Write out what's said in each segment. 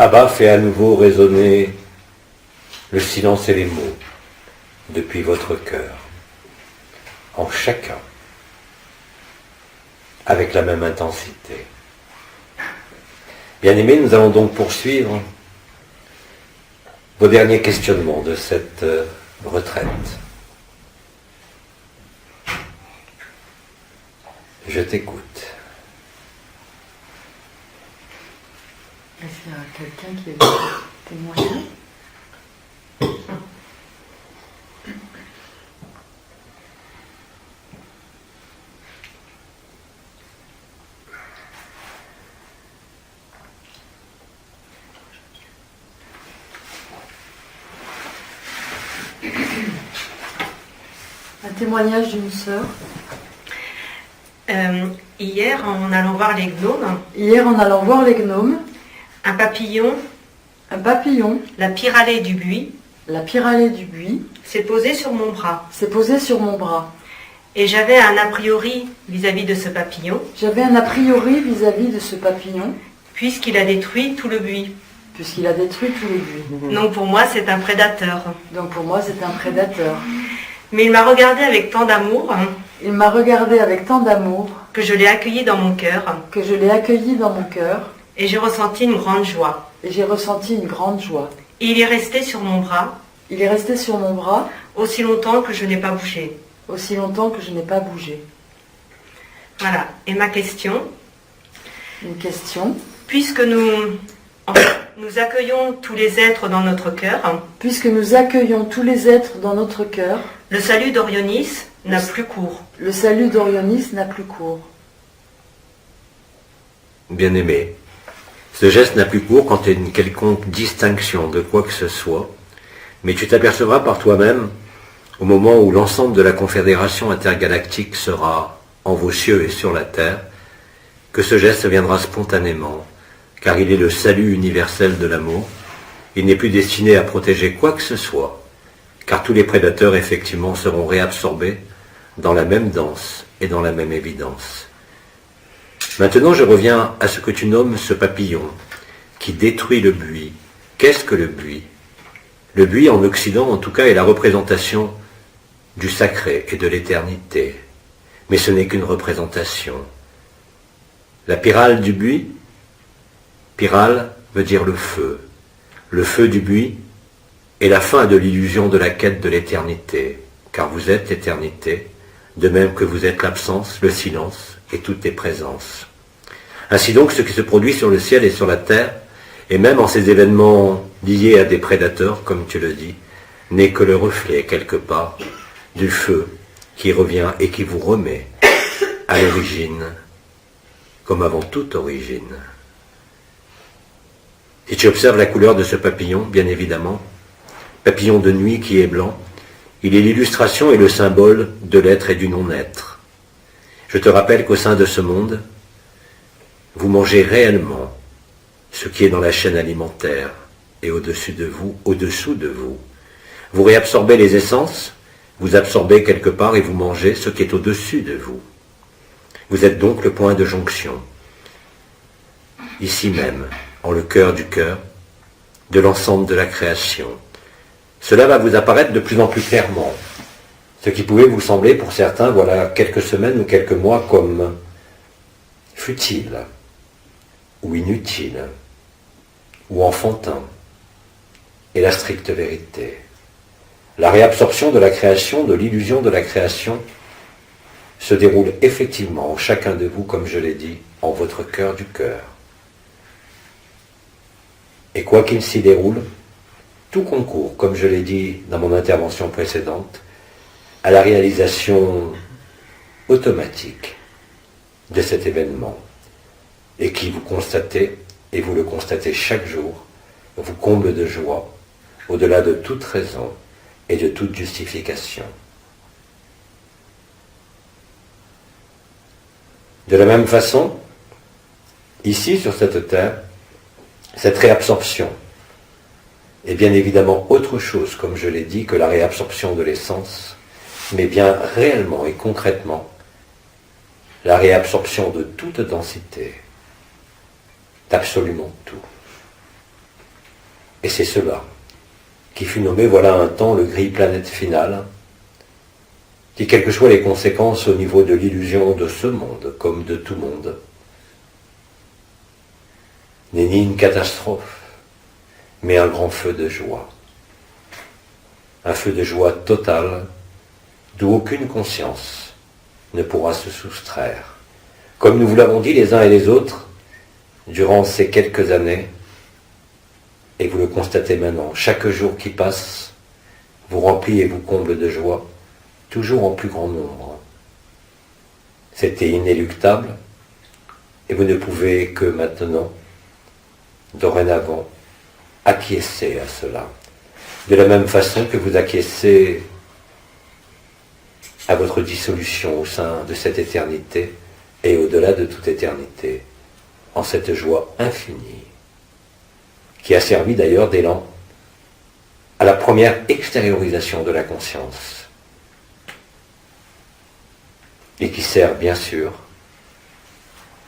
Abba fait à nouveau résonner le silence et les mots depuis votre cœur, en chacun, avec la même intensité. Bien-aimés, nous allons donc poursuivre vos derniers questionnements de cette retraite. Je t'écoute. Est-ce qu'il y a quelqu'un qui veut témoigner? Un témoignage d'une sœur. Hier, en allant voir les gnomes, un papillon, la pyralée du buis, s'est posé sur mon bras. Et j'avais un a priori vis-à-vis de ce papillon, puisqu'il a détruit tout le buis. Donc pour moi, c'est un prédateur. Mais il m'a regardé avec tant d'amour que je l'ai accueilli dans mon cœur et j'ai ressenti une grande joie. Et il est resté sur mon bras aussi longtemps que je n'ai pas bougé. Voilà. Et ma question, puisque nous accueillons tous les êtres dans notre cœur, le salut d'Orionis n'a plus cours. Bien-aimé, ce geste n'a plus cours quand il y a une quelconque distinction de quoi que ce soit, mais tu t'apercevras par toi-même, au moment où l'ensemble de la confédération intergalactique sera en vos cieux et sur la terre, que ce geste viendra spontanément, car il est le salut universel de l'amour. Il n'est plus destiné à protéger quoi que ce soit, car tous les prédateurs effectivement seront réabsorbés dans la même danse et dans la même évidence. Maintenant, je reviens à ce que tu nommes ce papillon qui détruit le buis. Qu'est-ce que le buis? Le buis, en Occident en tout cas, est la représentation du sacré et de l'éternité. Mais ce n'est qu'une représentation. La pyrale du buis, pyrale veut dire le feu du buis est la fin de l'illusion de la quête de l'éternité, car vous êtes l'éternité, de même que vous êtes l'absence, le silence et toutes les présences. Ainsi donc, ce qui se produit sur le ciel et sur la terre, et même en ces événements liés à des prédateurs, comme tu le dis, n'est que le reflet, quelque part, du feu qui revient et qui vous remet à l'origine, comme avant toute origine. Si tu observes la couleur de ce papillon, bien évidemment, papillon de nuit qui est blanc, il est l'illustration et le symbole de l'être et du non-être. Je te rappelle qu'au sein de ce monde, vous mangez réellement ce qui est dans la chaîne alimentaire et au-dessous de vous. Vous réabsorbez les essences, vous absorbez quelque part et vous mangez ce qui est au-dessus de vous. Vous êtes donc le point de jonction, ici même, en le cœur du cœur, de l'ensemble de la création. Cela va vous apparaître de plus en plus clairement. Ce qui pouvait vous sembler pour certains, voilà quelques semaines ou quelques mois, comme futile, ou inutile, ou enfantin, est la stricte vérité. La réabsorption de la création, de l'illusion de la création, se déroule effectivement en chacun de vous, comme je l'ai dit, en votre cœur du cœur. Et quoi qu'il s'y déroule, tout concourt, comme je l'ai dit dans mon intervention précédente, à la réalisation automatique de cet événement, et qui vous constatez, et vous le constatez chaque jour, vous comble de joie, au-delà de toute raison et de toute justification. De la même façon, ici sur cette terre, cette réabsorption est bien évidemment autre chose, comme je l'ai dit, que la réabsorption de l'essence, mais bien réellement et concrètement la réabsorption de toute densité, d'absolument tout. Et c'est cela qui fut nommé voilà un temps le gris planète final, qui, quelles que soient les conséquences au niveau de l'illusion de ce monde, comme de tout monde, n'est ni une catastrophe, mais un grand feu de joie. Un feu de joie totale, d'où aucune conscience ne pourra se soustraire. Comme nous vous l'avons dit les uns et les autres, durant ces quelques années, et vous le constatez maintenant, chaque jour qui passe vous remplit et vous comble de joie, toujours en plus grand nombre. C'était inéluctable, et vous ne pouvez que maintenant, dorénavant, acquiescer à cela. De la même façon que vous acquiescez à votre dissolution au sein de cette éternité et au-delà de toute éternité, en cette joie infinie, qui a servi d'ailleurs d'élan à la première extériorisation de la conscience, et qui sert bien sûr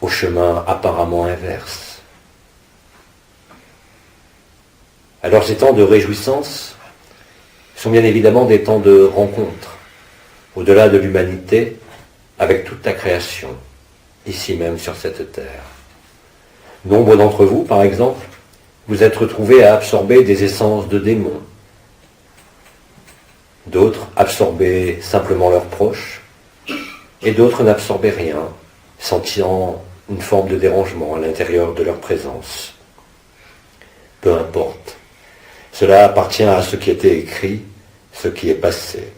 au chemin apparemment inverse. Alors ces temps de réjouissance sont bien évidemment des temps de rencontre, au-delà de l'humanité, avec toute la création, ici même sur cette terre. Nombre d'entre vous, par exemple, vous êtes retrouvés à absorber des essences de démons. D'autres absorbaient simplement leurs proches, et d'autres n'absorbaient rien, sentant une forme de dérangement à l'intérieur de leur présence. Peu importe. Cela appartient à ce qui était écrit, ce qui est passé.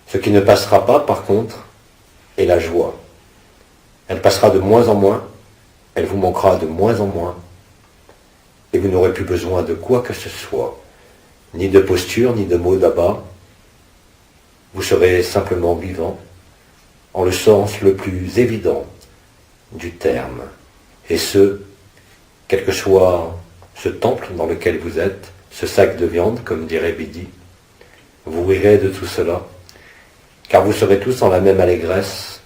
Ce qui ne passera pas, par contre, est la joie. Elle passera de moins en moins, elle vous manquera de moins en moins, et vous n'aurez plus besoin de quoi que ce soit, ni de posture, ni de mots d'abat. Vous serez simplement vivant, en le sens le plus évident du terme. Et ce, quel que soit ce temple dans lequel vous êtes, ce sac de viande, comme dirait Bidi, vous rirez de tout cela, car vous serez tous en la même allégresse.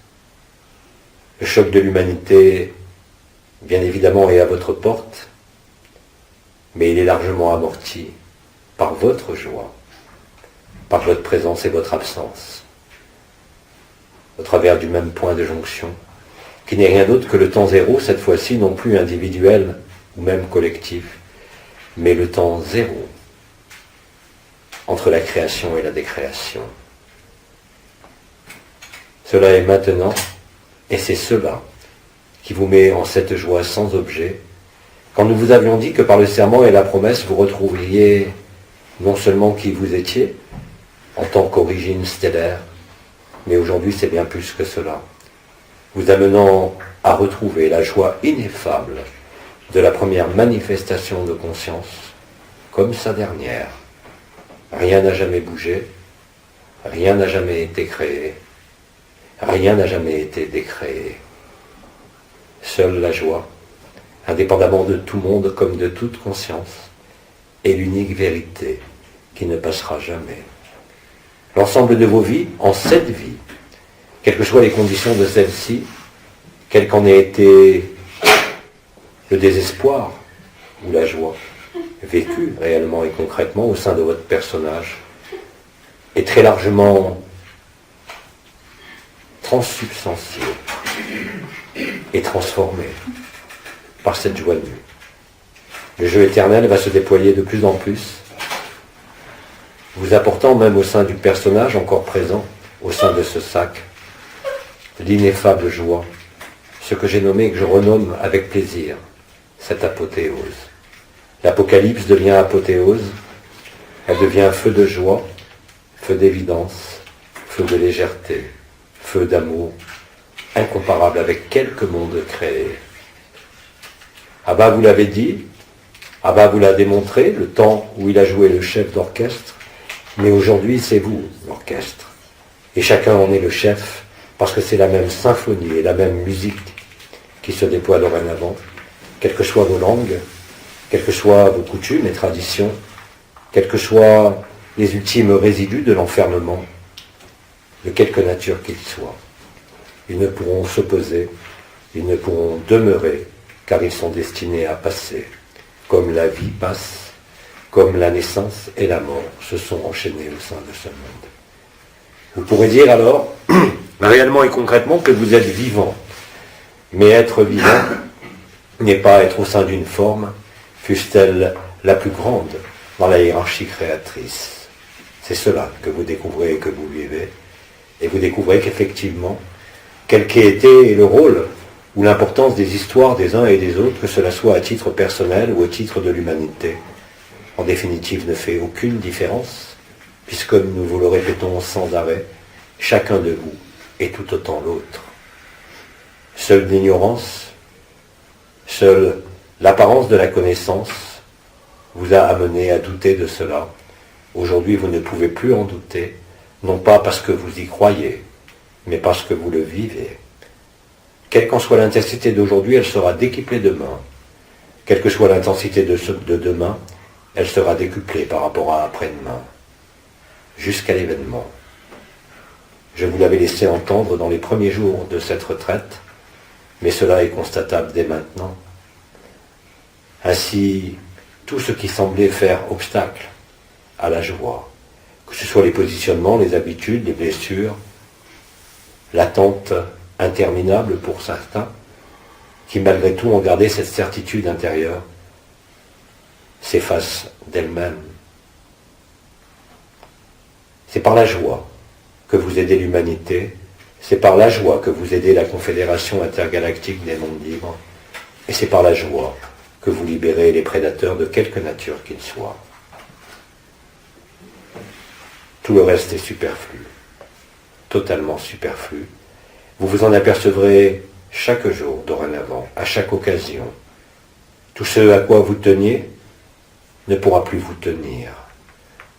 Le choc de l'humanité, bien évidemment, est à votre porte, mais il est largement amorti par votre joie, par votre présence et votre absence, au travers du même point de jonction, qui n'est rien d'autre que le temps zéro, cette fois-ci non plus individuel ou même collectif, mais le temps zéro entre la création et la décréation. Cela est maintenant, et c'est cela qui vous met en cette joie sans objet, quand nous vous avions dit que par le serment et la promesse, vous retrouveriez non seulement qui vous étiez, en tant qu'origine stellaire, mais aujourd'hui c'est bien plus que cela, vous amenant à retrouver la joie ineffable de la première manifestation de conscience, comme sa dernière. Rien n'a jamais bougé, rien n'a jamais été créé, rien n'a jamais été décréé. Seule la joie, indépendamment de tout monde comme de toute conscience, est l'unique vérité qui ne passera jamais. L'ensemble de vos vies, en cette vie, quelles que soient les conditions de celle-ci, quel qu'en ait été le désespoir ou la joie, vécue réellement et concrètement au sein de votre personnage, est très largement transsubstantié et transformé par cette joie nue. Le jeu éternel va se déployer de plus en plus, vous apportant même au sein du personnage encore présent, au sein de ce sac, l'ineffable joie, ce que j'ai nommé et que je renomme avec plaisir, cette apothéose. L'Apocalypse devient apothéose, elle devient feu de joie, feu d'évidence, feu de légèreté, feu d'amour, incomparable avec quelque monde créé. Abba vous l'avait dit, Abba vous l'a démontré, le temps où il a joué le chef d'orchestre, mais aujourd'hui c'est vous, l'orchestre. Et chacun en est le chef, parce que c'est la même symphonie et la même musique qui se déploie dorénavant, quelles que soient vos langues, quelles que soient vos coutumes et traditions, quels que soient les ultimes résidus de l'enfermement, de quelque nature qu'ils soient. Ils ne pourront s'opposer, ils ne pourront demeurer, car ils sont destinés à passer, comme la vie passe, comme la naissance et la mort se sont enchaînés au sein de ce monde. Vous pourrez dire alors, réellement et concrètement, que vous êtes vivant. Mais être vivant n'est pas être au sein d'une forme, fût-elle la plus grande dans la hiérarchie créatrice. C'est cela que vous découvrez et que vous vivez. Et vous découvrez qu'effectivement, quel qu'ait été le rôle ou l'importance des histoires des uns et des autres, que cela soit à titre personnel ou au titre de l'humanité, en définitive ne fait aucune différence, puisque nous vous le répétons sans arrêt, chacun de vous est tout autant l'autre. Seule l'ignorance, seule l'apparence de la connaissance vous a amené à douter de cela. Aujourd'hui, vous ne pouvez plus en douter, non pas parce que vous y croyez, mais parce que vous le vivez. Quelle qu'en soit l'intensité d'aujourd'hui, elle sera décuplée demain. Quelle que soit l'intensité de demain, elle sera décuplée par rapport à après-demain, jusqu'à l'événement. Je vous l'avais laissé entendre dans les premiers jours de cette retraite, mais cela est constatable dès maintenant. Ainsi, tout ce qui semblait faire obstacle à la joie, que ce soit les positionnements, les habitudes, les blessures, l'attente interminable pour certains, qui malgré tout ont gardé cette certitude intérieure, s'effacent d'elles-mêmes. C'est par la joie que vous aidez l'humanité, c'est par la joie que vous aidez la Confédération intergalactique des mondes libres, et c'est par la joie que vous libérez les prédateurs de quelque nature qu'ils soient. Tout le reste est superflu, totalement superflu. Vous vous en apercevrez chaque jour dorénavant, à chaque occasion. Tout ce à quoi vous teniez ne pourra plus vous tenir.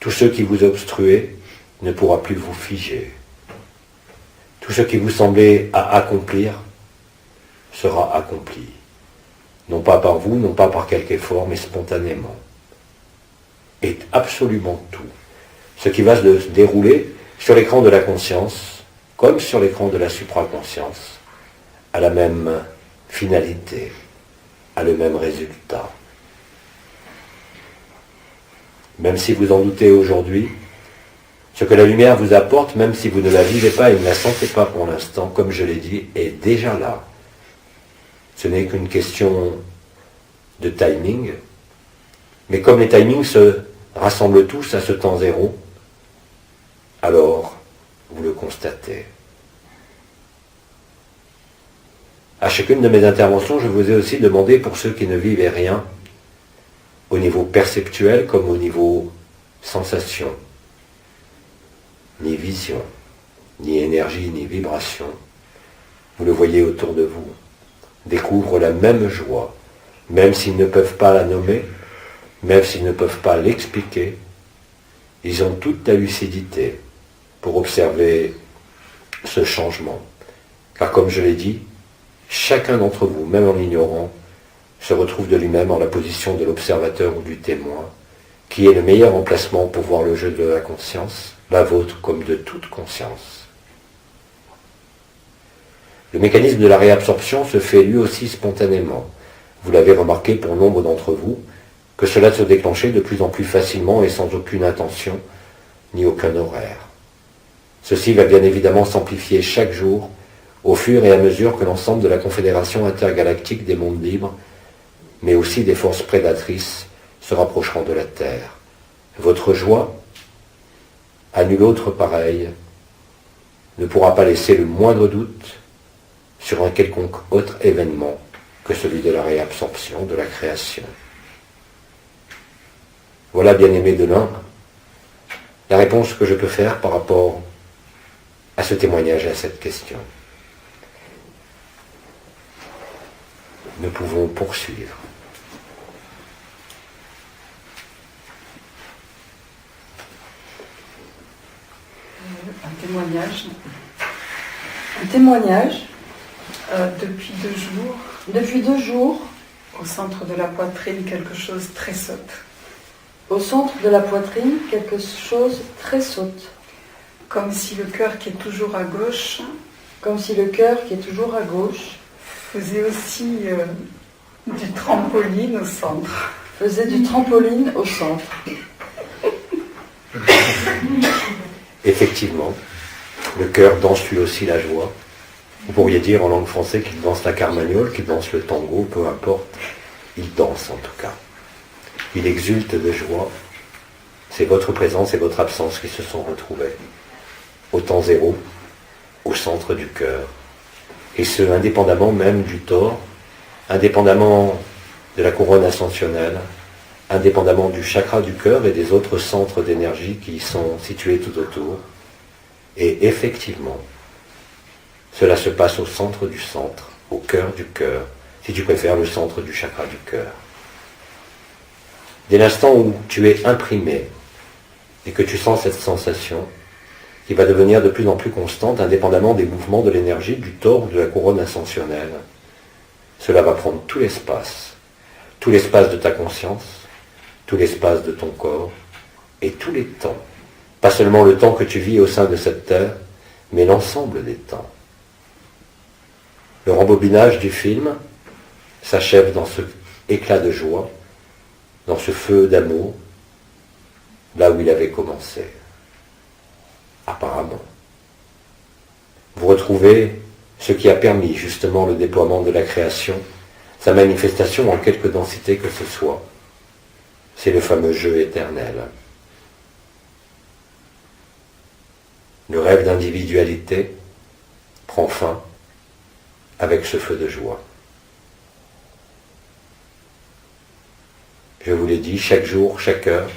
Tout ce qui vous obstruait ne pourra plus vous figer. Tout ce qui vous semblait à accomplir sera accompli. Non pas par vous, non pas par quelque effort, mais spontanément. Et absolument tout. Ce qui va se dérouler sur l'écran de la conscience, comme sur l'écran de la supraconscience, a la même finalité, a le même résultat. Même si vous en doutez aujourd'hui, ce que la lumière vous apporte, même si vous ne la vivez pas et ne la sentez pas pour l'instant, comme je l'ai dit, est déjà là. Ce n'est qu'une question de timing, mais comme les timings se rassemblent tous à ce temps zéro, alors vous le constatez. À chacune de mes interventions, je vous ai aussi demandé, pour ceux qui ne vivaient rien, au niveau perceptuel comme au niveau sensation, ni vision, ni énergie, ni vibration, vous le voyez autour de vous, découvrent la même joie, même s'ils ne peuvent pas la nommer, même s'ils ne peuvent pas l'expliquer, ils ont toute la lucidité pour observer ce changement. Car comme je l'ai dit, chacun d'entre vous, même en l'ignorant, se retrouve de lui-même en la position de l'observateur ou du témoin, qui est le meilleur emplacement pour voir le jeu de la conscience, la vôtre comme de toute conscience. Le mécanisme de la réabsorption se fait lui aussi spontanément. Vous l'avez remarqué pour nombre d'entre vous, que cela se déclenchait de plus en plus facilement et sans aucune intention, ni aucun horaire. Ceci va bien évidemment s'amplifier chaque jour, au fur et à mesure que l'ensemble de la Confédération intergalactique des mondes libres, mais aussi des forces prédatrices, se rapprocheront de la Terre. Votre joie, à nul autre pareil, ne pourra pas laisser le moindre doute sur un quelconque autre événement que celui de la réabsorption, de la création. Voilà, bien-aimés de l'un, la réponse que je peux faire par rapport à ce témoignage et à cette question. Nous pouvons poursuivre. Un témoignage Depuis 2 jours, depuis 2 jours, au centre de la poitrine, quelque chose très saute. au centre de la poitrine, quelque chose très saute. Comme si le cœur qui est toujours à gauche Comme si le cœur qui est toujours à gauche faisait aussi du trampoline au centre. faisait du trampoline au centre. Effectivement, le cœur danse lui aussi la joie. Vous pourriez dire en langue française qu'il danse la carmagnole, qu'il danse le tango, peu importe. Il danse en tout cas. Il exulte de joie. C'est votre présence et votre absence qui se sont retrouvés. Au temps zéro, au centre du cœur. Et ce, indépendamment même du tort, indépendamment de la couronne ascensionnelle, indépendamment du chakra du cœur et des autres centres d'énergie qui y sont situés tout autour. Et effectivement, cela se passe au centre, au cœur du cœur, si tu préfères le centre du chakra du cœur. Dès l'instant où tu es imprimé et que tu sens cette sensation, qui va devenir de plus en plus constante, indépendamment des mouvements de l'énergie, du tord ou de la couronne ascensionnelle, cela va prendre tout l'espace de ta conscience, tout l'espace de ton corps et tous les temps. Pas seulement le temps que tu vis au sein de cette terre, mais l'ensemble des temps. Le rembobinage du film s'achève dans ce éclat de joie, dans ce feu d'amour, là où il avait commencé. Apparemment. Vous retrouvez ce qui a permis justement le déploiement de la création, sa manifestation en quelque densité que ce soit. C'est le fameux jeu éternel. Le rêve d'individualité prend fin avec ce feu de joie. Je vous l'ai dit, chaque jour, chaque heure,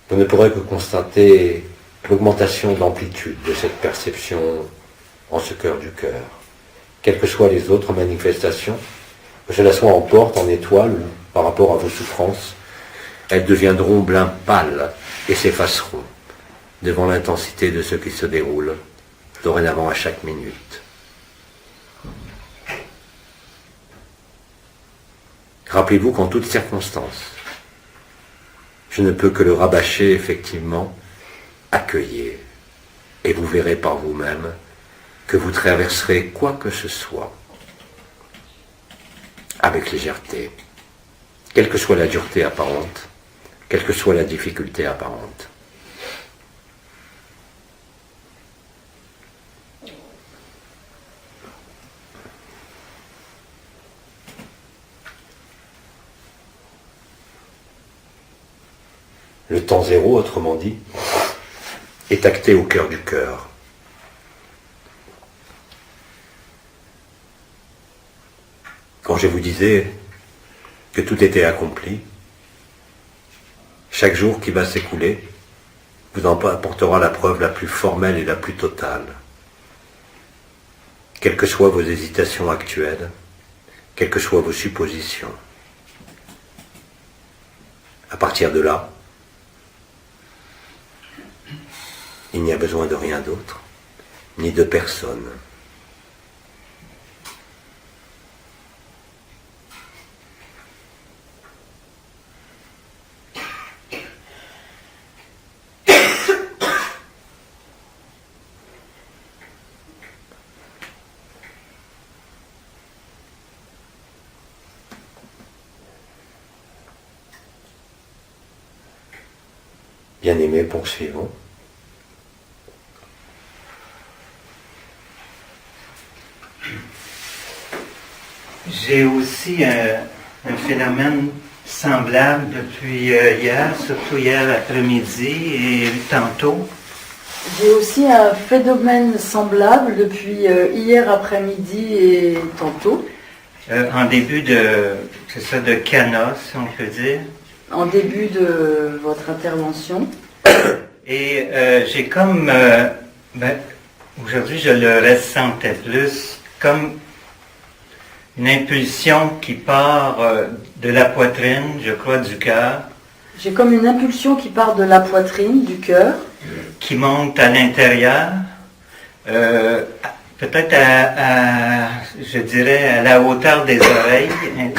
vous ne pourrez que constater l'augmentation d'amplitude de cette perception en ce cœur du cœur. Quelles que soient les autres manifestations, que cela soit en porte, en étoile, ou par rapport à vos souffrances, elles deviendront blanc pâle et s'effaceront devant l'intensité de ce qui se déroule dorénavant à chaque minute. Rappelez-vous qu'en toutes circonstances, je ne peux que le rabâcher effectivement, accueillir, et vous verrez par vous-même que vous traverserez quoi que ce soit avec légèreté, quelle que soit la dureté apparente, quelle que soit la difficulté apparente. Le temps zéro, autrement dit, est acté au cœur du cœur. Quand je vous disais que tout était accompli, chaque jour qui va s'écouler vous en apportera la preuve la plus formelle et la plus totale. Quelles que soient vos hésitations actuelles, quelles que soient vos suppositions. À partir de là, il n'y a besoin de rien d'autre, ni de personne. Bien-aimés, poursuivons. J'ai aussi un phénomène semblable depuis hier, surtout hier après-midi et tantôt. J'ai aussi un phénomène semblable depuis hier après-midi et tantôt. En début de Cana, si on peut dire. En début de votre intervention. Et j'ai comme, aujourd'hui je le ressentais plus, comme une impulsion qui part de la poitrine, je crois du cœur. J'ai comme une impulsion qui part de la poitrine, du cœur. Qui monte à l'intérieur, peut-être je dirais, à la hauteur des oreilles,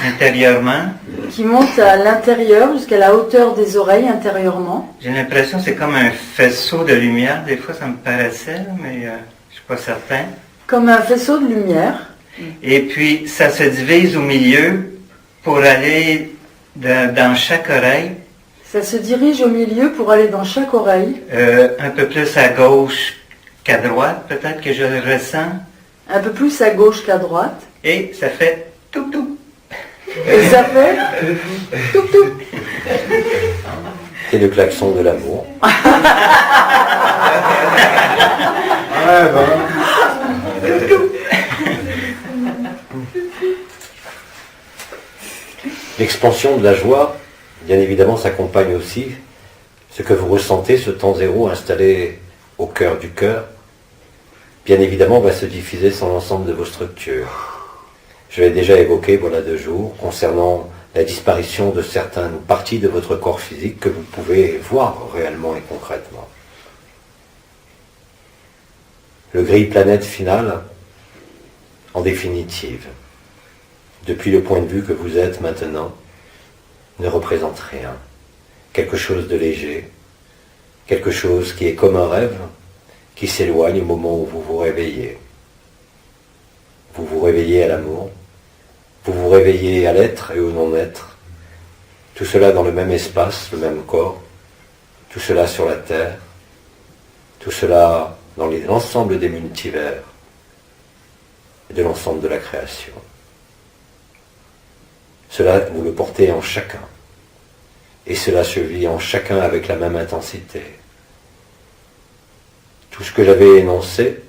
intérieurement. Qui monte à l'intérieur, jusqu'à la hauteur des oreilles, intérieurement. J'ai l'impression que c'est comme un faisceau de lumière, des fois ça me paraissait, mais je ne suis pas certain. Comme un faisceau de lumière. Et puis, ça se divise au milieu pour aller dans chaque oreille. Ça se dirige au milieu pour aller dans chaque oreille. Un peu plus à gauche qu'à droite, peut-être que je le ressens. Un peu plus à gauche qu'à droite. Et ça fait tout tout. Et ça fait tout tout. C'est le klaxon de l'amour. L'expansion de la joie, bien évidemment, s'accompagne aussi ce que vous ressentez, ce temps zéro installé au cœur du cœur, bien évidemment, va se diffuser sur l'ensemble de vos structures. Je l'ai déjà évoqué, voilà 2 jours, concernant la disparition de certaines parties de votre corps physique que vous pouvez voir réellement et concrètement. Le grille-planète final, en définitive, depuis le point de vue que vous êtes maintenant, ne représente rien. Quelque chose de léger, quelque chose qui est comme un rêve, qui s'éloigne au moment où vous vous réveillez. Vous vous réveillez à l'amour, vous vous réveillez à l'être et au non-être, tout cela dans le même espace, le même corps, tout cela sur la terre, tout cela dans l'ensemble des multivers et de l'ensemble de la création. Cela, vous le portez en chacun, et cela se vit en chacun avec la même intensité. Tout ce que j'avais énoncé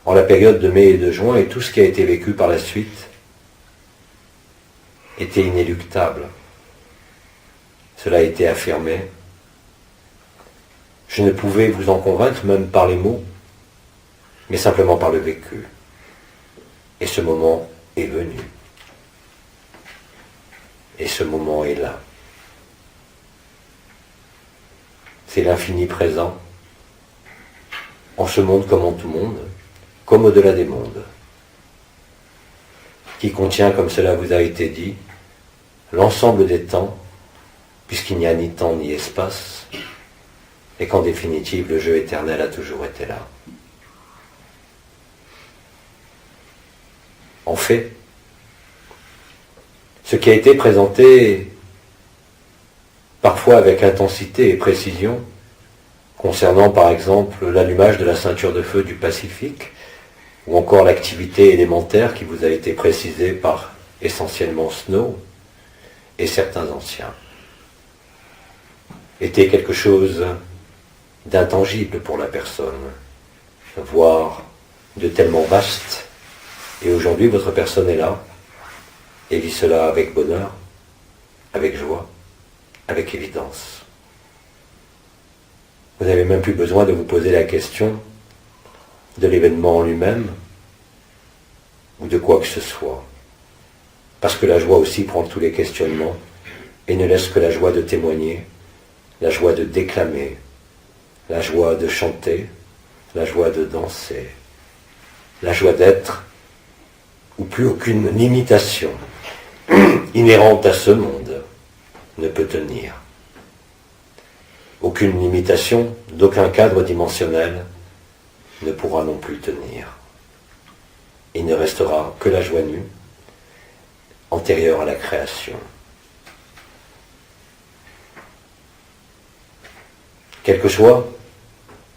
en la période de mai et de juin et tout ce qui a été vécu par la suite était inéluctable. Cela a été affirmé. Je ne pouvais vous en convaincre même par les mots, mais simplement par le vécu. Et ce moment est venu. Et ce moment est là. C'est l'infini présent, en ce monde comme en tout monde, comme au-delà des mondes, qui contient, comme cela vous a été dit, l'ensemble des temps, puisqu'il n'y a ni temps ni espace, et qu'en définitive, le jeu éternel a toujours été là. En fait, ce qui a été présenté parfois avec intensité et précision, concernant par exemple l'allumage de la ceinture de feu du Pacifique, ou encore l'activité élémentaire qui vous a été précisée par essentiellement Snow et certains anciens, était quelque chose d'intangible pour la personne, voire de tellement vaste. Et aujourd'hui, votre personne est là, et vit cela avec bonheur, avec joie, avec évidence. Vous n'avez même plus besoin de vous poser la question de l'événement en lui-même, ou de quoi que ce soit. Parce que la joie aussi prend tous les questionnements, et ne laisse que la joie de témoigner, la joie de déclamer, la joie de chanter, la joie de danser, la joie d'être, où plus aucune limitation inhérente à ce monde ne peut tenir. Aucune limitation d'aucun cadre dimensionnel ne pourra non plus tenir. Il ne restera que la joie nue, antérieure à la création. Quelles que soient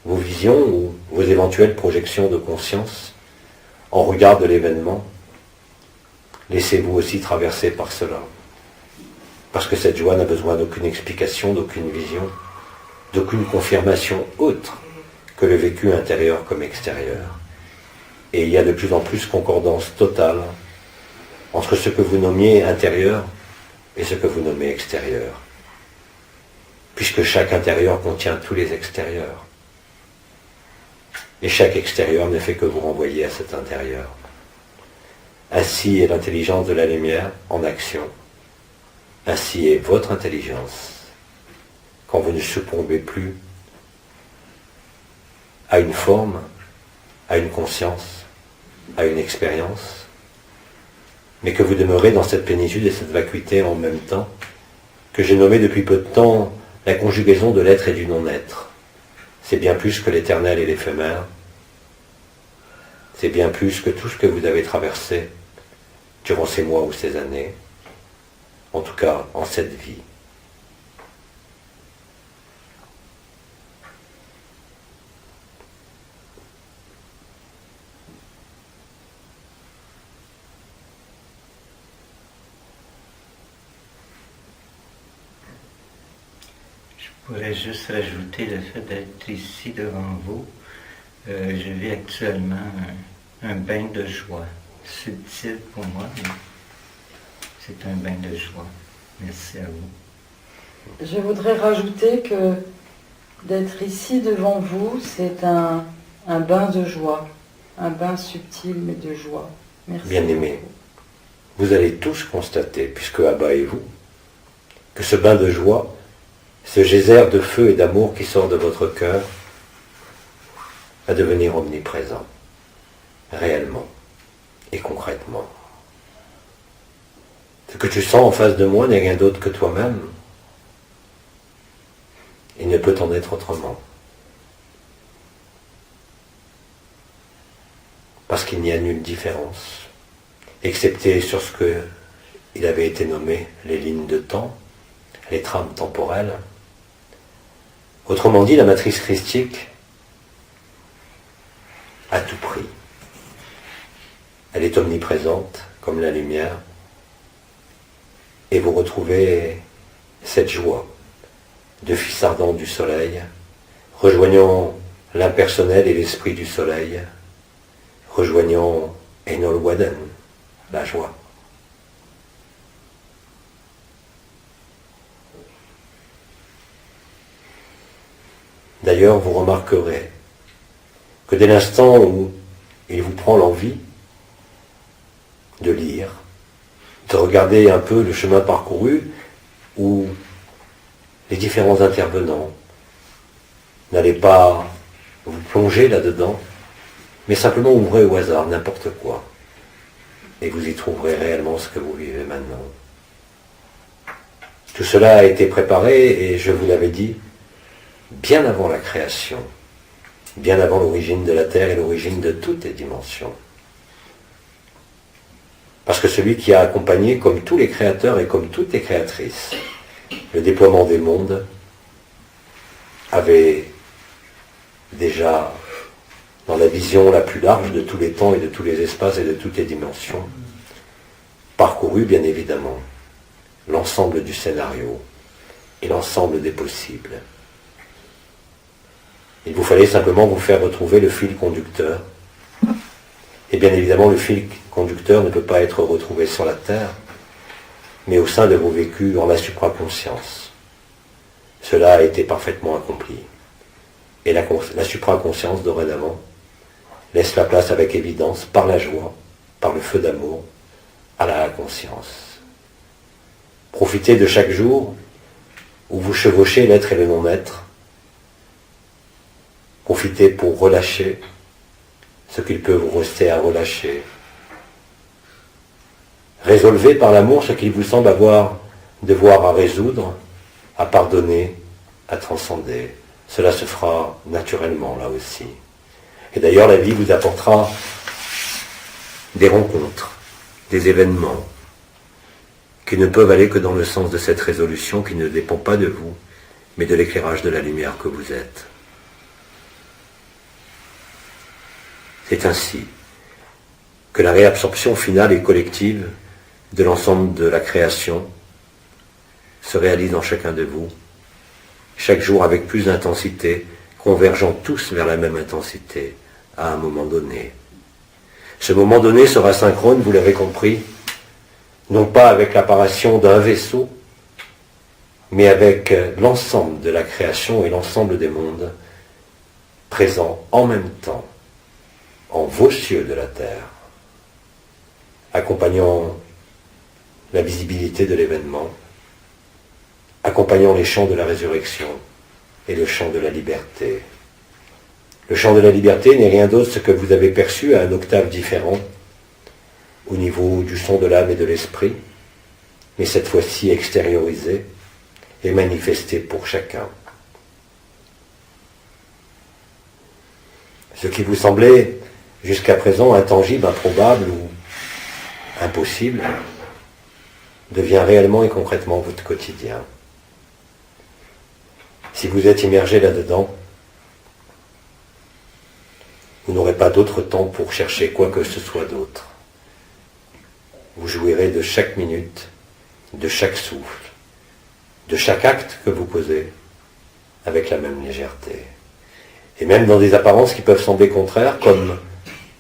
vos visions ou vos éventuelles projections de conscience en regard de l'événement, laissez-vous aussi traverser par cela. Parce que cette joie n'a besoin d'aucune explication, d'aucune vision, d'aucune confirmation autre que le vécu intérieur comme extérieur. Et il y a de plus en plus concordance totale entre ce que vous nommiez intérieur et ce que vous nommez extérieur. Puisque chaque intérieur contient tous les extérieurs. Et chaque extérieur ne fait que vous renvoyer à cet intérieur. Ainsi est l'intelligence de la lumière en action. Ainsi est votre intelligence. Quand vous ne succombez plus à une forme, à une conscience, à une expérience, mais que vous demeurez dans cette plénitude et cette vacuité en même temps, que j'ai nommé depuis peu de temps la conjugaison de l'être et du non-être. C'est bien plus que l'éternel et l'éphémère. C'est bien plus que tout ce que vous avez traversé durant ces mois ou ces années, en tout cas en cette vie. Je pourrais juste rajouter le fait d'être ici devant vous. Je vis actuellement un bain de joie. Subtil pour moi, mais c'est un bain de joie. Merci à vous. Je voudrais rajouter que d'être ici devant vous, c'est un bain de joie, un bain subtil mais de joie. Merci. Bien-aimés, vous allez tous constater, puisque Abba est vous, que ce bain de joie, ce geyser de feu et d'amour qui sort de votre cœur, va devenir omniprésent, réellement et concrètement. Ce que tu sens en face de moi n'est rien d'autre que toi-même. Il ne peut en être autrement. Parce qu'il n'y a nulle différence, excepté sur ce que il avait été nommé les lignes de temps, les trames temporelles. Autrement dit, la matrice christique a tout pris. Elle est omniprésente comme la lumière et vous retrouvez cette joie de fils ardent du soleil, rejoignant l'impersonnel et l'esprit du soleil, rejoignant Enol Waden, la joie. D'ailleurs, vous remarquerez que dès l'instant où il vous prend l'envie de lire, de regarder un peu le chemin parcouru, où les différents intervenants n'allez pas vous plonger là-dedans, mais simplement ouvrez au hasard n'importe quoi, et vous y trouverez réellement ce que vous vivez maintenant. Tout cela a été préparé, et je vous l'avais dit, bien avant la création, bien avant l'origine de la Terre et l'origine de toutes les dimensions. Parce que celui qui a accompagné, comme tous les créateurs et comme toutes les créatrices, le déploiement des mondes, avait déjà, dans la vision la plus large de tous les temps et de tous les espaces et de toutes les dimensions, parcouru bien évidemment l'ensemble du scénario et l'ensemble des possibles. Il vous fallait simplement vous faire retrouver le fil conducteur. Et bien évidemment, le fil conducteur ne peut pas être retrouvé sur la Terre, mais au sein de vos vécus en la supraconscience. Cela a été parfaitement accompli. Et la supraconscience, dorénavant, laisse la place avec évidence, par la joie, par le feu d'amour, à la conscience. Profitez de chaque jour où vous chevauchez l'être et le non-être. Profitez pour relâcher ce qu'il peut vous rester à relâcher. Résolvez par l'amour ce qu'il vous semble devoir à résoudre, à pardonner, à transcender. Cela se fera naturellement là aussi. Et d'ailleurs, la vie vous apportera des rencontres, des événements qui ne peuvent aller que dans le sens de cette résolution qui ne dépend pas de vous, mais de l'éclairage de la lumière que vous êtes. C'est ainsi que la réabsorption finale et collective de l'ensemble de la création se réalise dans chacun de vous, chaque jour avec plus d'intensité, convergeant tous vers la même intensité à un moment donné. Ce moment donné sera synchrone, vous l'avez compris, non pas avec l'apparition d'un vaisseau, mais avec l'ensemble de la création et l'ensemble des mondes présents en même temps en vos cieux de la terre, accompagnant la visibilité de l'événement, accompagnant les chants de la résurrection et le chant de la liberté. Le chant de la liberté n'est rien d'autre que ce que vous avez perçu à un octave différent, au niveau du son de l'âme et de l'esprit, mais cette fois-ci extériorisé et manifesté pour chacun. Ce qui vous semblait jusqu'à présent intangible, improbable ou impossible, devient réellement et concrètement votre quotidien. Si vous êtes immergé là-dedans, vous n'aurez pas d'autre temps pour chercher quoi que ce soit d'autre. Vous jouirez de chaque minute, de chaque souffle, de chaque acte que vous posez avec la même légèreté. Et même dans des apparences qui peuvent sembler contraires, comme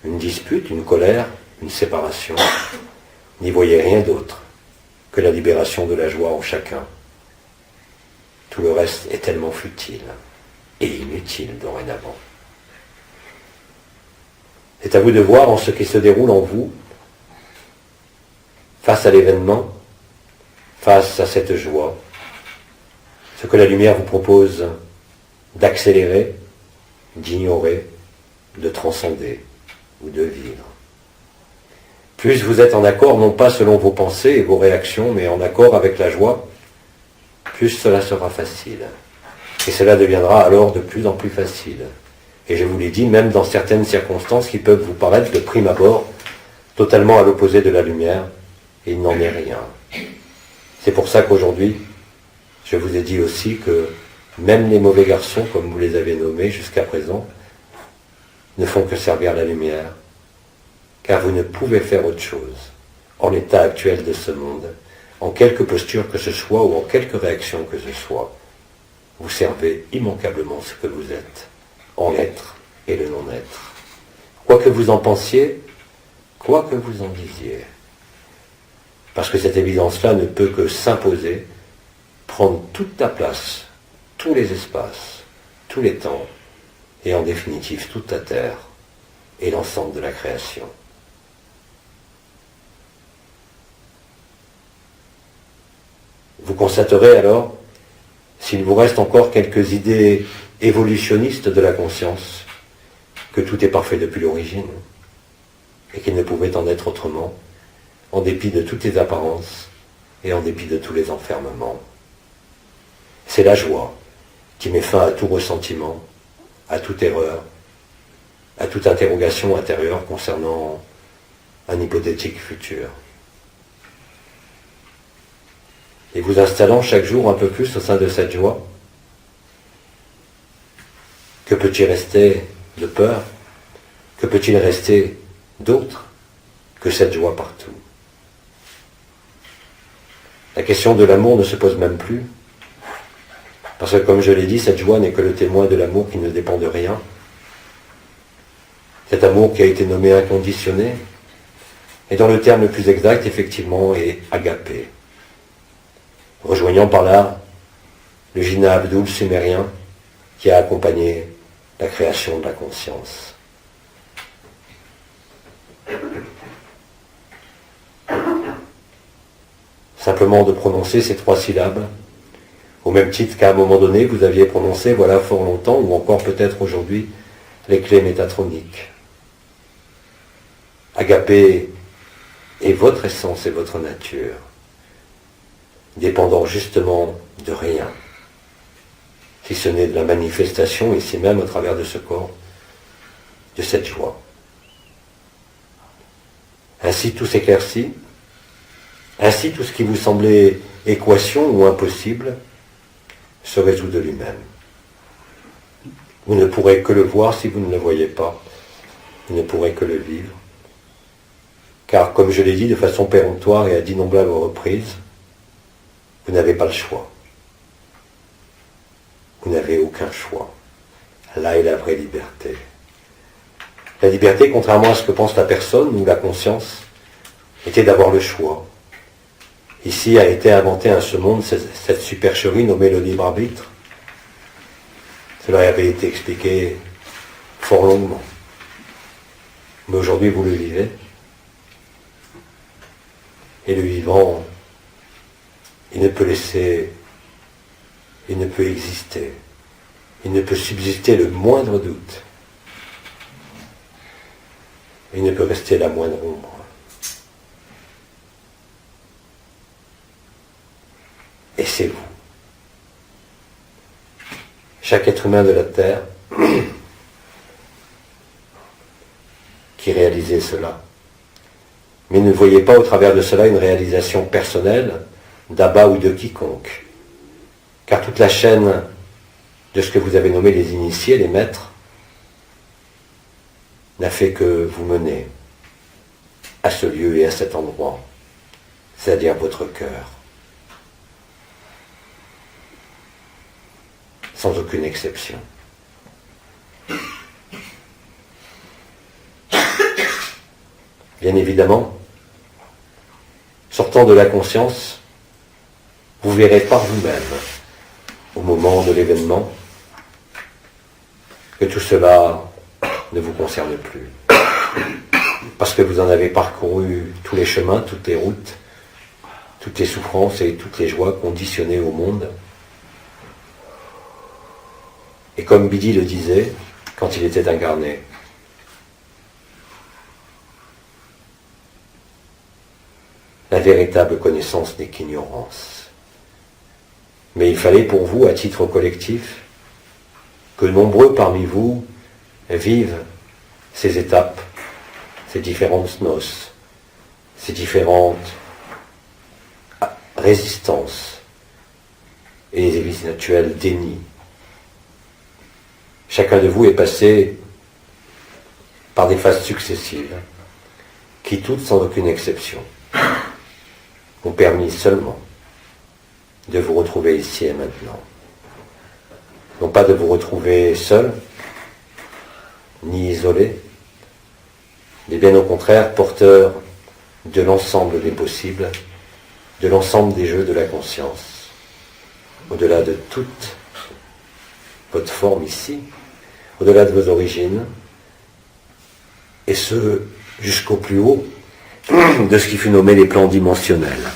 une dispute, une colère, une séparation, n'y voyez rien d'autre que la libération de la joie en chacun. Tout le reste est tellement futile et inutile dorénavant. C'est à vous de voir en ce qui se déroule en vous, face à l'événement, face à cette joie, ce que la lumière vous propose d'accélérer, d'ignorer, de transcender ou de vivre. Plus vous êtes en accord, non pas selon vos pensées et vos réactions, mais en accord avec la joie, plus cela sera facile. Et cela deviendra alors de plus en plus facile. Et je vous l'ai dit, même dans certaines circonstances qui peuvent vous paraître de prime abord totalement à l'opposé de la lumière, il n'en est rien. C'est pour ça qu'aujourd'hui, je vous ai dit aussi que même les mauvais garçons, comme vous les avez nommés jusqu'à présent, ne font que servir la lumière, car vous ne pouvez faire autre chose, en l'état actuel de ce monde, en quelque posture que ce soit ou en quelque réaction que ce soit. Vous servez immanquablement ce que vous êtes, en l'être et le non-être. Quoi que vous en pensiez, quoi que vous en disiez. Parce que cette évidence-là ne peut que s'imposer, prendre toute ta place, tous les espaces, tous les temps, et en définitive toute ta terre et l'ensemble de la création. Vous constaterez alors, s'il vous reste encore quelques idées évolutionnistes de la conscience, que tout est parfait depuis l'origine, et qu'il ne pouvait en être autrement, en dépit de toutes les apparences et en dépit de tous les enfermements. C'est la joie qui met fin à tout ressentiment, à toute erreur, à toute interrogation intérieure concernant un hypothétique futur. Et vous installant chaque jour un peu plus au sein de cette joie, que peut-il rester de peur? Que peut-il rester d'autre que cette joie partout? La question de l'amour ne se pose même plus, parce que comme je l'ai dit, cette joie n'est que le témoin de l'amour qui ne dépend de rien. Cet amour qui a été nommé inconditionné, et dont le terme le plus exact, effectivement, est agapé. Rejoignant par là le Jina Abdul sumérien qui a accompagné la création de la conscience. Simplement de prononcer ces 3 syllabes, au même titre qu'à un moment donné, vous aviez prononcé, voilà fort longtemps, ou encore peut-être aujourd'hui, les clés métatroniques. Agapé est votre essence et votre nature, dépendant justement de rien, si ce n'est de la manifestation, ici même, au travers de ce corps, de cette joie. Ainsi tout s'éclaircit, ainsi tout ce qui vous semblait équation ou impossible se résout de lui-même. Vous ne pourrez que le voir si vous ne le voyez pas, vous ne pourrez que le vivre, car comme je l'ai dit de façon péremptoire et à d'innombrables reprises, vous n'avez pas le choix. Vous n'avez aucun choix. Là est la vraie liberté. La liberté, contrairement à ce que pense la personne ou la conscience, était d'avoir le choix. Ici a été inventé en ce monde cette supercherie nommée le libre arbitre. Cela avait été expliqué fort longuement. Mais aujourd'hui, vous le vivez. Et le vivant, il ne peut exister, il ne peut subsister le moindre doute, il ne peut rester la moindre ombre. Et c'est vous. Chaque être humain de la Terre qui réalisait cela. Mais ne voyez pas au travers de cela une réalisation personnelle, d'Abba ou de quiconque, car toute la chaîne de ce que vous avez nommé les initiés, les maîtres, n'a fait que vous mener à ce lieu et à cet endroit, c'est-à-dire votre cœur, sans aucune exception. Bien évidemment, sortant de la conscience, vous verrez par vous-même, au moment de l'événement, que tout cela ne vous concerne plus. Parce que vous en avez parcouru tous les chemins, toutes les routes, toutes les souffrances et toutes les joies conditionnées au monde. Et comme Bidi le disait quand il était incarné, la véritable connaissance n'est qu'ignorance. Mais il fallait pour vous, à titre collectif, que nombreux parmi vous vivent ces étapes, ces différentes noces, ces différentes résistances et les éventuels dénis. Chacun de vous est passé par des phases successives qui, toutes sans aucune exception, ont permis seulement de vous retrouver ici et maintenant. Non pas de vous retrouver seul, ni isolé, mais bien au contraire porteur de l'ensemble des possibles, de l'ensemble des jeux de la conscience, au-delà de toute votre forme ici, au-delà de vos origines, et ce, jusqu'au plus haut de ce qui fut nommé les plans dimensionnels.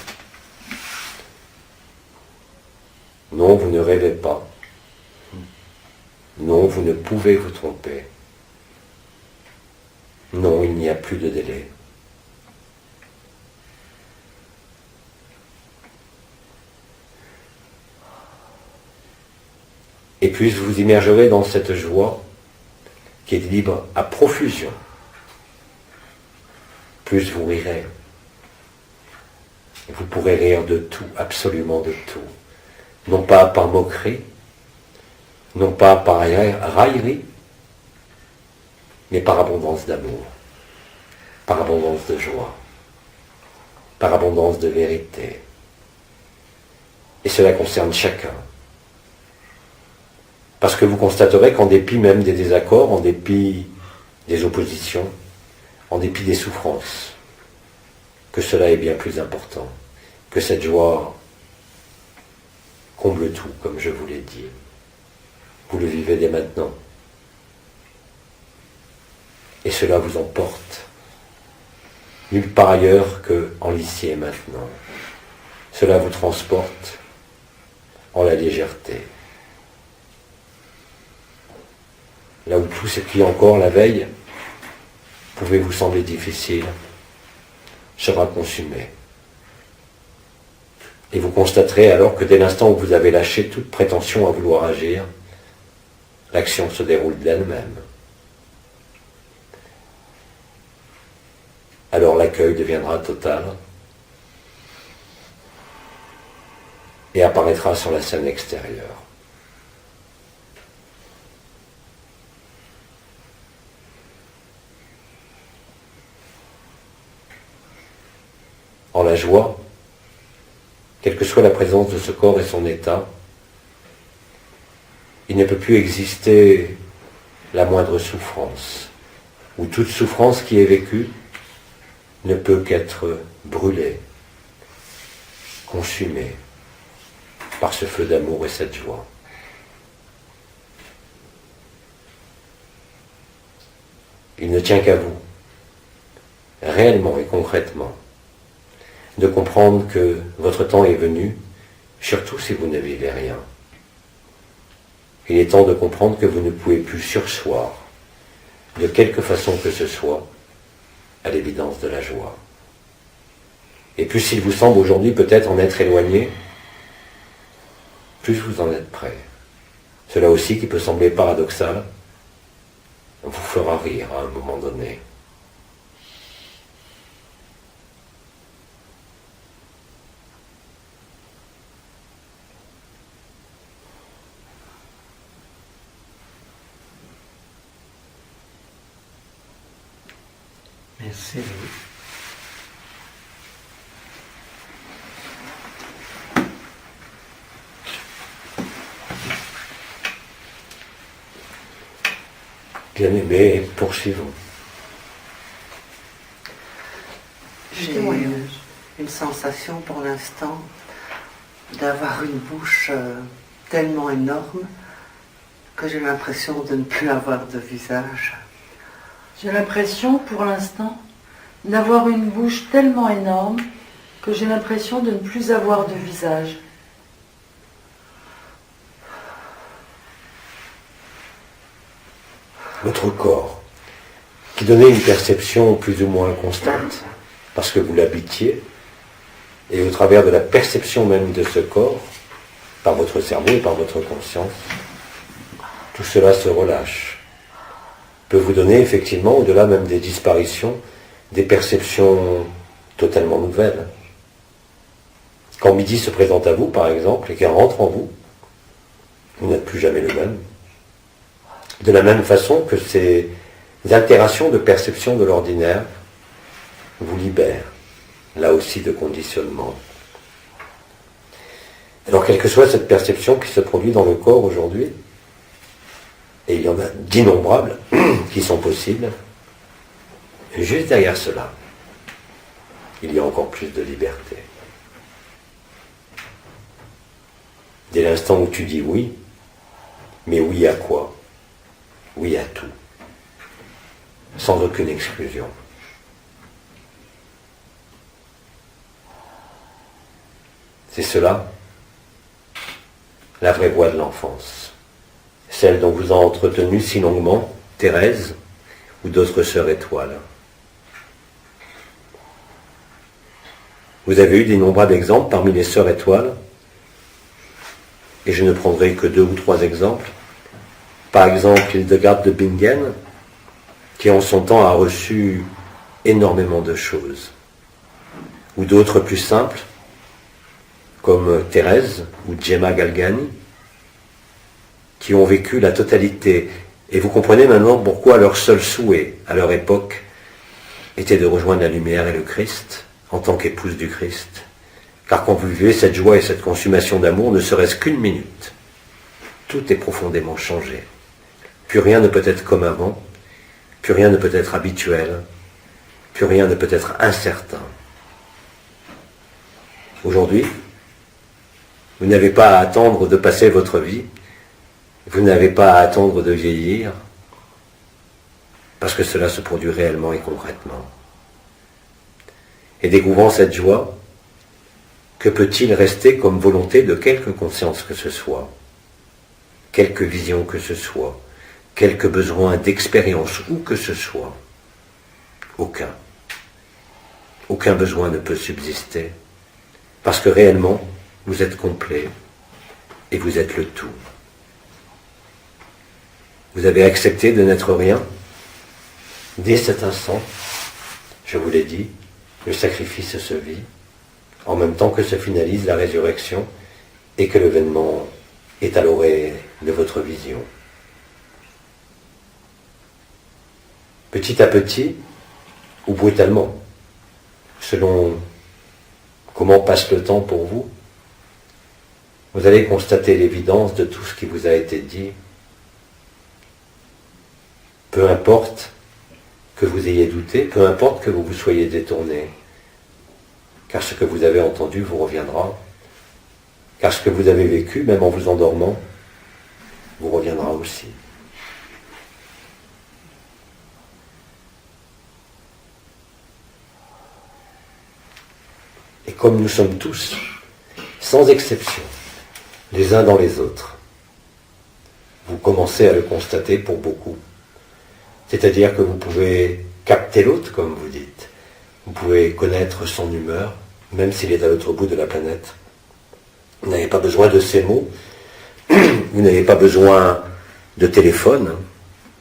Non, vous ne rêvez pas. Non, vous ne pouvez vous tromper. Non, il n'y a plus de délai. Et puis vous immergerez dans cette joie qui est libre à profusion. Plus vous rirez. Vous pourrez rire de tout, absolument de tout. Non pas par moquerie, non pas par raillerie, mais par abondance d'amour, par abondance de joie, par abondance de vérité. Et cela concerne chacun. Parce que vous constaterez qu'en dépit même des désaccords, en dépit des oppositions, en dépit des souffrances, que cela est bien plus important, que cette joie comble tout, comme je vous l'ai dit. Vous le vivez dès maintenant. Et cela vous emporte nulle part ailleurs qu'en l'ici et maintenant. Cela vous transporte en la légèreté. Là où tout ce qui encore la veille pouvait vous sembler difficile, sera consumé. Et vous constaterez alors que dès l'instant où vous avez lâché toute prétention à vouloir agir, l'action se déroule d'elle-même. Alors l'accueil deviendra total et apparaîtra sur la scène extérieure. En la joie, quelle que soit la présence de ce corps et son état, il ne peut plus exister la moindre souffrance, ou toute souffrance qui est vécue ne peut qu'être brûlée, consumée par ce feu d'amour et cette joie. Il ne tient qu'à vous, réellement et concrètement, de comprendre que votre temps est venu, surtout si vous ne vivez rien. Il est temps de comprendre que vous ne pouvez plus surseoir, de quelque façon que ce soit, à l'évidence de la joie. Et plus il vous semble aujourd'hui peut-être en être éloigné, plus vous en êtes prêt. Cela aussi, qui peut sembler paradoxal, vous fera rire à un moment donné. Merci, Louis. Bien aimé, poursuivons. J'ai une sensation pour l'instant d'avoir une bouche tellement énorme que j'ai l'impression de ne plus avoir de visage. J'ai l'impression pour l'instant d'avoir une bouche tellement énorme que j'ai l'impression de ne plus avoir de visage. Votre corps, qui donnait une perception plus ou moins constante, parce que vous l'habitiez, et au travers de la perception même de ce corps, par votre cerveau et par votre conscience, tout cela se relâche, peut vous donner effectivement, au-delà même des disparitions, des perceptions totalement nouvelles. Quand midi se présente à vous, par exemple, et qu'elle rentre en vous, vous n'êtes plus jamais le même. De la même façon que ces altérations de perception de l'ordinaire vous libèrent, là aussi de conditionnement. Alors, quelle que soit cette perception qui se produit dans le corps aujourd'hui, et il y en a d'innombrables qui sont possibles, juste derrière cela, il y a encore plus de liberté. Dès l'instant où tu dis oui, mais oui à quoi ? Oui à tout, sans aucune exclusion. C'est cela, la vraie voie de l'enfance, celle dont vous a entretenu si longuement Thérèse ou d'autres sœurs étoiles. Vous avez eu d'innombrables exemples parmi les sœurs étoiles, et je ne prendrai que 2 ou 3 exemples. Par exemple, Hildegard de Bingen, qui en son temps a reçu énormément de choses. Ou d'autres plus simples, comme Thérèse ou Gemma Galgani, qui ont vécu la totalité. Et vous comprenez maintenant pourquoi leur seul souhait, à leur époque, était de rejoindre la lumière et le Christ, en tant qu'épouse du Christ. Car quand vous vivez cette joie et cette consommation d'amour, ne serait-ce qu'une minute, tout est profondément changé. Plus rien ne peut être comme avant, plus rien ne peut être habituel, plus rien ne peut être incertain. Aujourd'hui, vous n'avez pas à attendre de passer votre vie, vous n'avez pas à attendre de vieillir, parce que cela se produit réellement et concrètement. Et découvrant cette joie, que peut-il rester comme volonté de quelque conscience que ce soit, quelque vision que ce soit, quelque besoin d'expérience où que ce soit? Aucun. Aucun besoin ne peut subsister, parce que réellement, vous êtes complet et vous êtes le tout. Vous avez accepté de n'être rien. Dès cet instant, je vous l'ai dit, le sacrifice se vit, en même temps que se finalise la résurrection et que l'événement est à l'orée de votre vision. Petit à petit, ou brutalement, selon comment passe le temps pour vous, vous allez constater l'évidence de tout ce qui vous a été dit. Peu importe que vous ayez douté, peu importe que vous vous soyez détourné, car ce que vous avez entendu vous reviendra, car ce que vous avez vécu, même en vous endormant, vous reviendra aussi. Et comme nous sommes tous, sans exception, les uns dans les autres, vous commencez à le constater pour beaucoup. C'est-à-dire que vous pouvez capter l'autre, comme vous dites. Vous pouvez connaître son humeur, même s'il est à l'autre bout de la planète. Vous n'avez pas besoin de ces mots. Vous n'avez pas besoin de téléphone,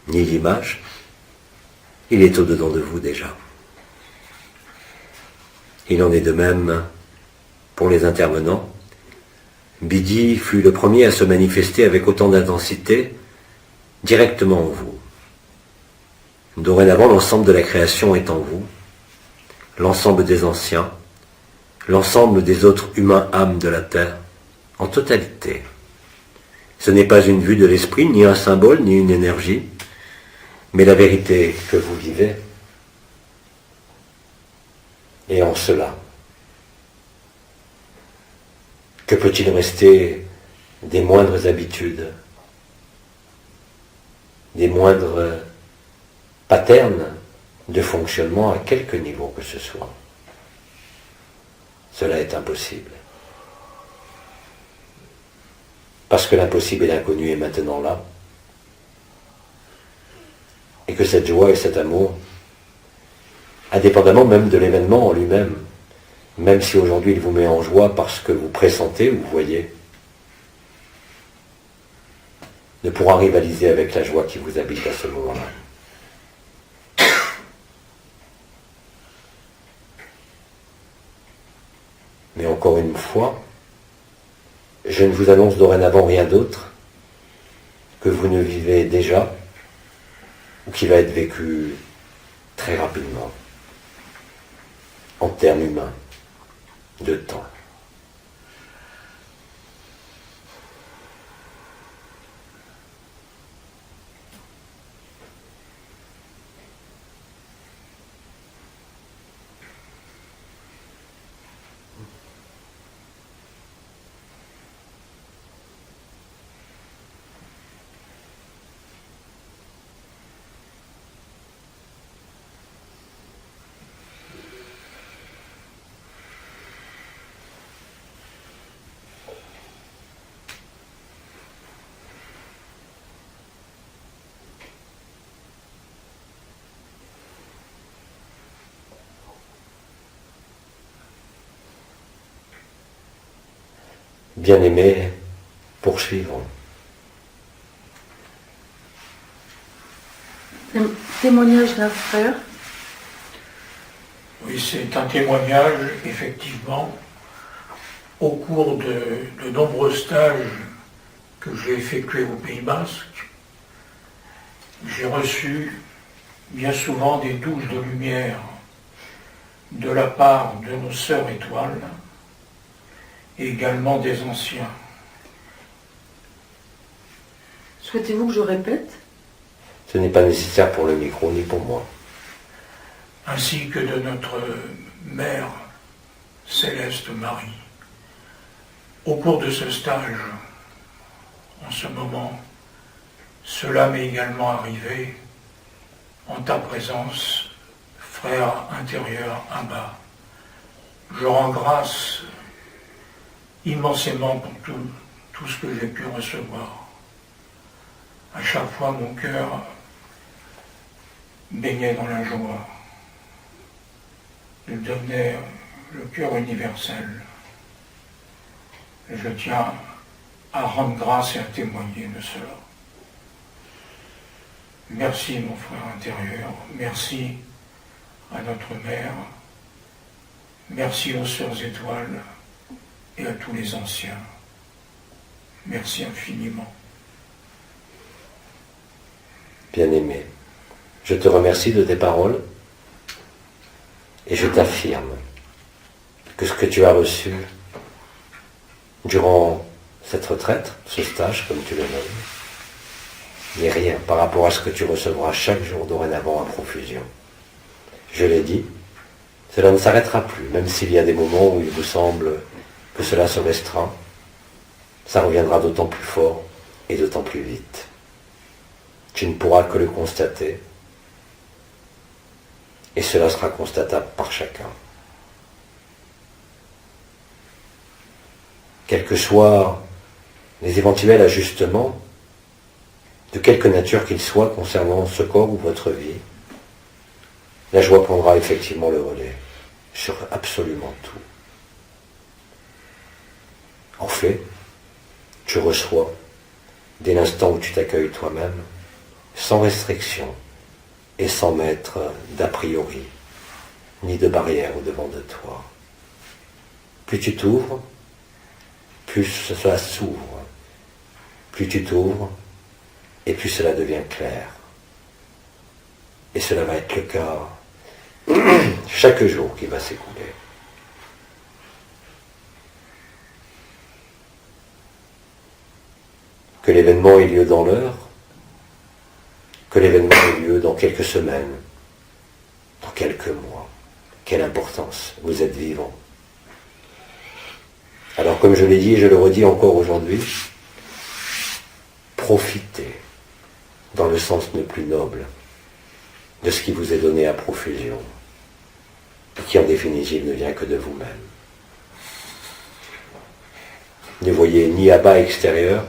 ni d'image. Il est au-dedans de vous déjà. Il en est de même pour les intervenants. Bidi fut le premier à se manifester avec autant d'intensité directement en vous. Dorénavant, l'ensemble de la création est en vous, l'ensemble des anciens, l'ensemble des autres humains âmes de la terre, en totalité. Ce n'est pas une vue de l'esprit, ni un symbole, ni une énergie, mais la vérité que vous vivez. Et en cela, que peut-il rester des moindres habitudes, des moindres patterns de fonctionnement à quelque niveau que ce soit? Cela est impossible. Parce que l'impossible et l'inconnu est maintenant là, et que cette joie et cet amour, indépendamment même de l'événement en lui-même, même si aujourd'hui il vous met en joie parce que vous pressentez ou vous voyez, ne pourra rivaliser avec la joie qui vous habite à ce moment-là. Mais encore une fois, je ne vous annonce dorénavant rien d'autre que vous ne vivez déjà ou qui va être vécu très rapidement, en termes humains, de temps. Bien-aimés, poursuivons. Témoignage d'un frère. Oui, c'est un témoignage, effectivement, au cours de nombreux stages que j'ai effectués au Pays Basque. J'ai reçu bien souvent des douches de lumière de la part de nos sœurs étoiles et également des anciens. Souhaitez-vous que je répète? Ce n'est pas nécessaire pour le micro ni pour moi. Ainsi que de notre Mère Céleste Marie. Au cours de ce stage, en ce moment, cela m'est également arrivé en ta présence, frère intérieur Abba. Je rends grâce immensément pour tout ce que j'ai pu recevoir. À chaque fois, mon cœur baignait dans la joie. Il devenait le cœur universel. Et je tiens à rendre grâce et à témoigner de cela. Merci, mon frère intérieur. Merci à notre Mère. Merci aux sœurs étoiles et à tous les anciens. Merci infiniment. Bien-aimé, je te remercie de tes paroles et je t'affirme que ce que tu as reçu durant cette retraite, ce stage, comme tu le nommes, n'est rien par rapport à ce que tu recevras chaque jour dorénavant à profusion. Je l'ai dit, cela ne s'arrêtera plus, même s'il y a des moments où il vous semble que cela se restreint, ça reviendra d'autant plus fort et d'autant plus vite. Tu ne pourras que le constater, et cela sera constatable par chacun. Quels que soient les éventuels ajustements, de quelque nature qu'ils soient concernant ce corps ou votre vie, la joie prendra effectivement le relais sur absolument tout. En fait, tu reçois, dès l'instant où tu t'accueilles toi-même, sans restriction et sans mettre d'a priori, ni de barrière au-devant de toi. Plus tu t'ouvres, plus cela s'ouvre. Plus tu t'ouvres, et plus cela devient clair. Et cela va être le cas chaque jour qui va s'écouler. Que l'événement ait lieu dans l'heure, que l'événement ait lieu dans quelques semaines, dans quelques mois. Quelle importance, vous êtes vivant. Alors comme je l'ai dit et je le redis encore aujourd'hui, profitez, dans le sens le plus noble, de ce qui vous est donné à profusion, et qui en définitive ne vient que de vous-même. Ne voyez ni abat extérieur,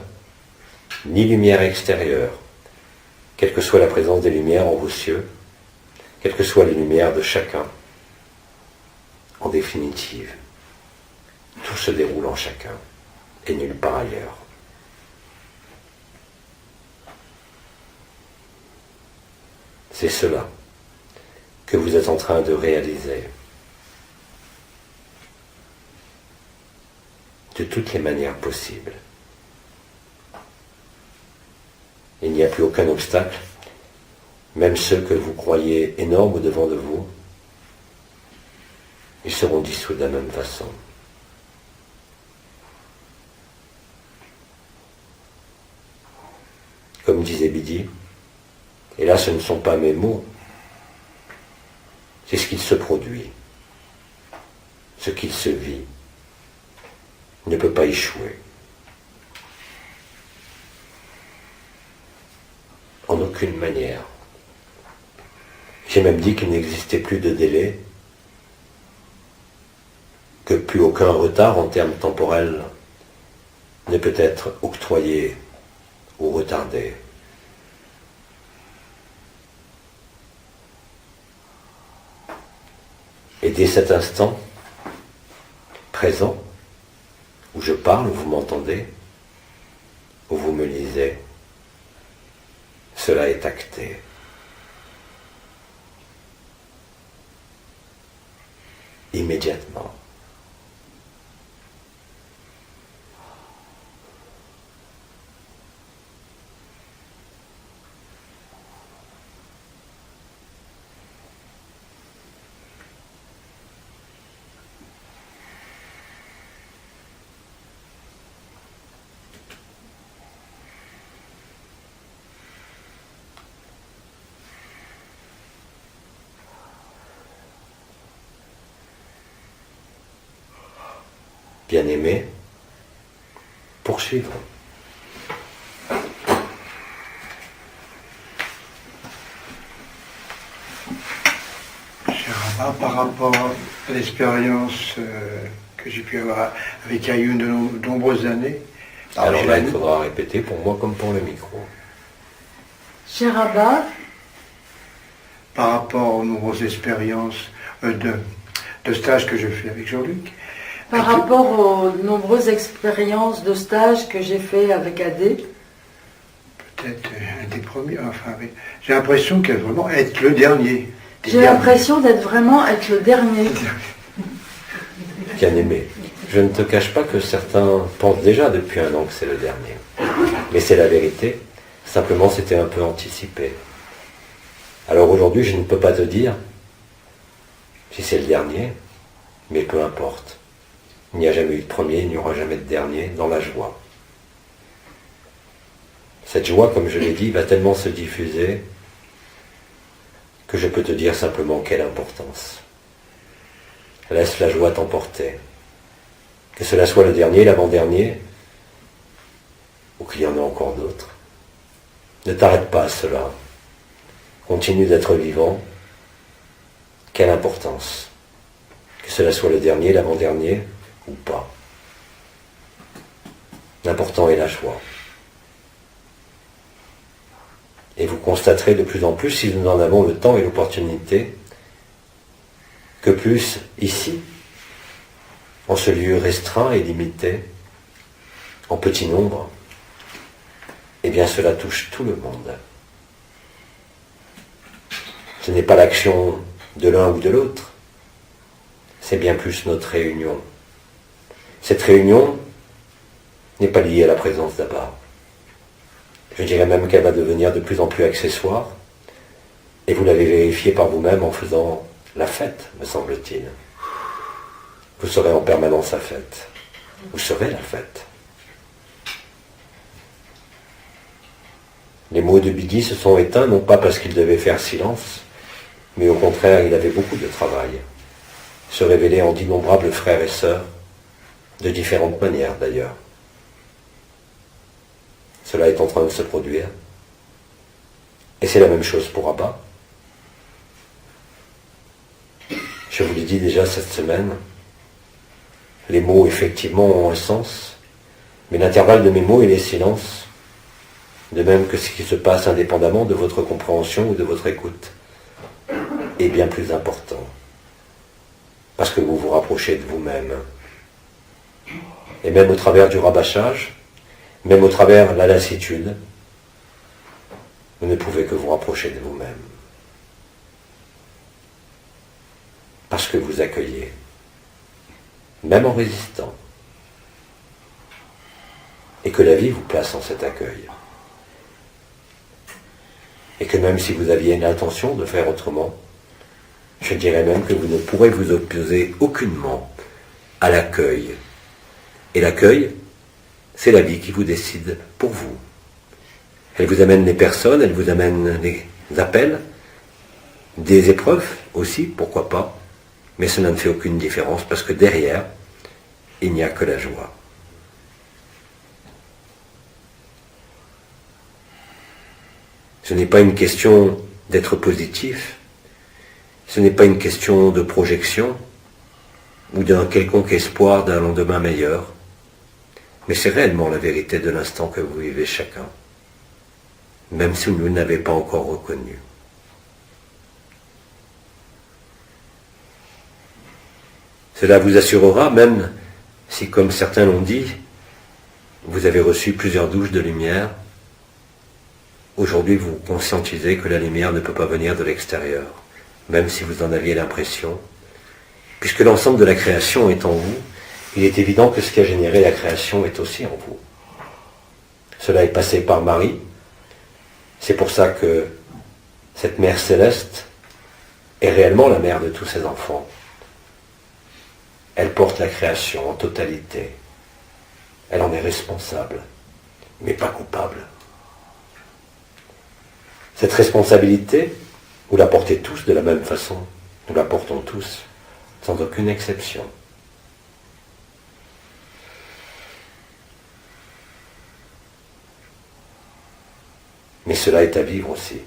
ni lumière extérieure, quelle que soit la présence des lumières en vos cieux, quelles que soient les lumières de chacun. En définitive, tout se déroule en chacun, et nulle part ailleurs. C'est cela que vous êtes en train de réaliser. De toutes les manières possibles. Il n'y a plus aucun obstacle, même ceux que vous croyez énormes au-devant de vous, ils seront dissous de la même façon. Comme disait Bidi, et là ce ne sont pas mes mots, c'est ce qu'il se produit, ce qu'il se vit, ne peut pas échouer. En aucune manière. J'ai même dit qu'il n'existait plus de délai, que plus aucun retard en termes temporels ne peut être octroyé ou retardé. Et dès cet instant présent, où je parle, où vous m'entendez, où vous me lisez, cela est acté. Immédiatement. Bien-aimés, poursuivons. Cher Abba, par rapport à l'expérience que j'ai pu avoir avec Ayoun de nombreuses années. Alors là, il faudra répéter pour moi comme pour le micro. Cher Abba, par rapport aux nombreuses expériences de stages que je fais avec Jean-Luc. par rapport aux nombreuses expériences de stage que j'ai fait avec Adé, Peut-être un des premiers, enfin oui. J'ai l'impression qu'elle vraiment être le dernier. j'ai l'impression d'être vraiment être le dernier. Bien-aimé, je ne te cache pas que certains pensent déjà depuis un an que c'est le dernier. Mais c'est la vérité, simplement c'était un peu anticipé. Alors aujourd'hui, je ne peux pas te dire si c'est le dernier, mais peu importe. Il n'y a jamais eu de premier, il n'y aura jamais de dernier dans la joie. Cette joie, comme je l'ai dit, va tellement se diffuser que je peux te dire simplement quelle importance. Laisse la joie t'emporter. Que cela soit le dernier, l'avant-dernier, ou qu'il y en ait encore d'autres. Ne t'arrête pas à cela. Continue d'être vivant. Quelle importance. Que cela soit le dernier, l'avant-dernier, ou pas. L'important est la joie. Et vous constaterez de plus en plus, si nous en avons le temps et l'opportunité, que plus ici, en ce lieu restreint et limité, en petit nombre, eh bien cela touche tout le monde. Ce n'est pas l'action de l'un ou de l'autre, c'est bien plus notre réunion. Cette réunion n'est pas liée à la présence d'Abba. Je dirais même qu'elle va devenir de plus en plus accessoire Et vous l'avez vérifié par vous-même en faisant la fête, me semble-t-il. Vous serez en permanence la fête. Vous serez la fête. Les mots de Biggie se sont éteints, non pas parce qu'il devait faire silence, mais au contraire, il avait beaucoup de travail. Se révéler en d'innombrables frères et sœurs, de différentes manières d'ailleurs. Cela est en train de se produire. Et c'est la même chose pour Abba. Je vous l'ai dit déjà cette semaine, les mots effectivement ont un sens, mais l'intervalle de mes mots et les silences, de même que ce qui se passe indépendamment de votre compréhension ou de votre écoute, est bien plus important. Parce que vous vous rapprochez de vous-même. Et même au travers du rabâchage, même au travers de la lassitude, vous ne pouvez que vous rapprocher de vous-même. Parce que vous accueillez, même en résistant, et que la vie vous place en cet accueil. Et que même si vous aviez l'intention de faire autrement, je dirais même que vous ne pourrez vous opposer aucunement à l'accueil. Et l'accueil, c'est la vie qui vous décide pour vous. Elle vous amène les personnes, elle vous amène les appels, des épreuves aussi, pourquoi pas, mais cela ne fait aucune différence parce que derrière, il n'y a que la joie. Ce n'est pas une question d'être positif, ce n'est pas une question de projection ou d'un quelconque espoir d'un lendemain meilleur, mais c'est réellement la vérité de l'instant que vous vivez chacun, même si vous ne l'avez pas encore reconnu. Cela vous assurera, même si, comme certains l'ont dit, vous avez reçu plusieurs douches de lumière, aujourd'hui vous conscientisez que la lumière ne peut pas venir de l'extérieur, même si vous en aviez l'impression. Puisque l'ensemble de la création est en vous, il est évident que ce qui a généré la création est aussi en vous. Cela est passé par Marie. C'est pour ça que cette mère céleste est réellement la mère de tous ses enfants. Elle porte la création en totalité. Elle en est responsable, mais pas coupable. Cette responsabilité, vous la portez tous de la même façon. Nous la portons tous, sans aucune exception. Mais cela est à vivre aussi.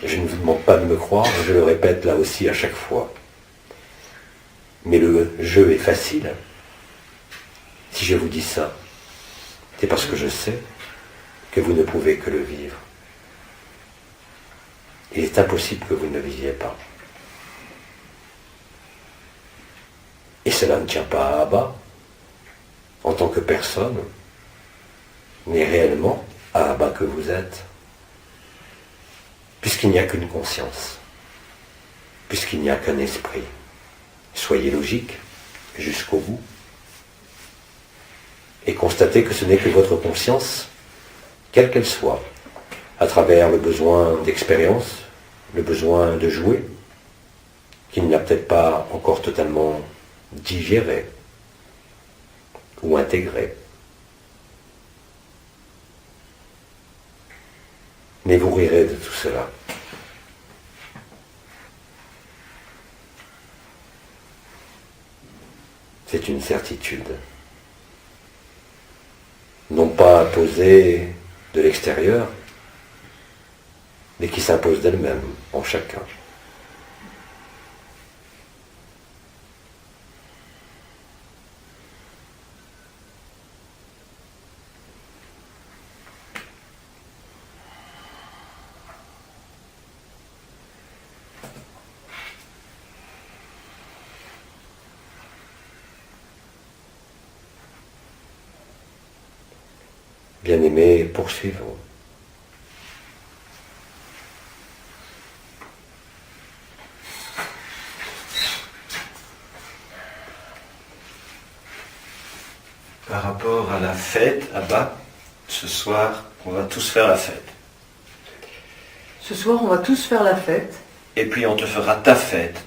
Je ne vous demande pas de me croire, je le répète là aussi à chaque fois. Mais le jeu est facile. Si je vous dis ça, c'est parce que je sais que vous ne pouvez que le vivre. Il est impossible que vous ne le viviez pas. Et cela ne tient pas à Abba, en tant que personne, mais réellement à Abba que vous êtes, puisqu'il n'y a qu'une conscience, puisqu'il n'y a qu'un esprit. Soyez logique jusqu'au bout et constatez que ce n'est que votre conscience, quelle qu'elle soit, à travers le besoin d'expérience, le besoin de jouer, qu'il n'a peut-être pas encore totalement digéré ou intégré. Mais vous rirez de tout cela. C'est une certitude. Non pas imposée de l'extérieur, mais qui s'impose d'elle-même en chacun. Bien-aimés, poursuivons. Par rapport à la fête, Abba, ce soir, on va tous faire la fête. Ce soir, on va tous faire la fête. Et puis on te fera ta fête.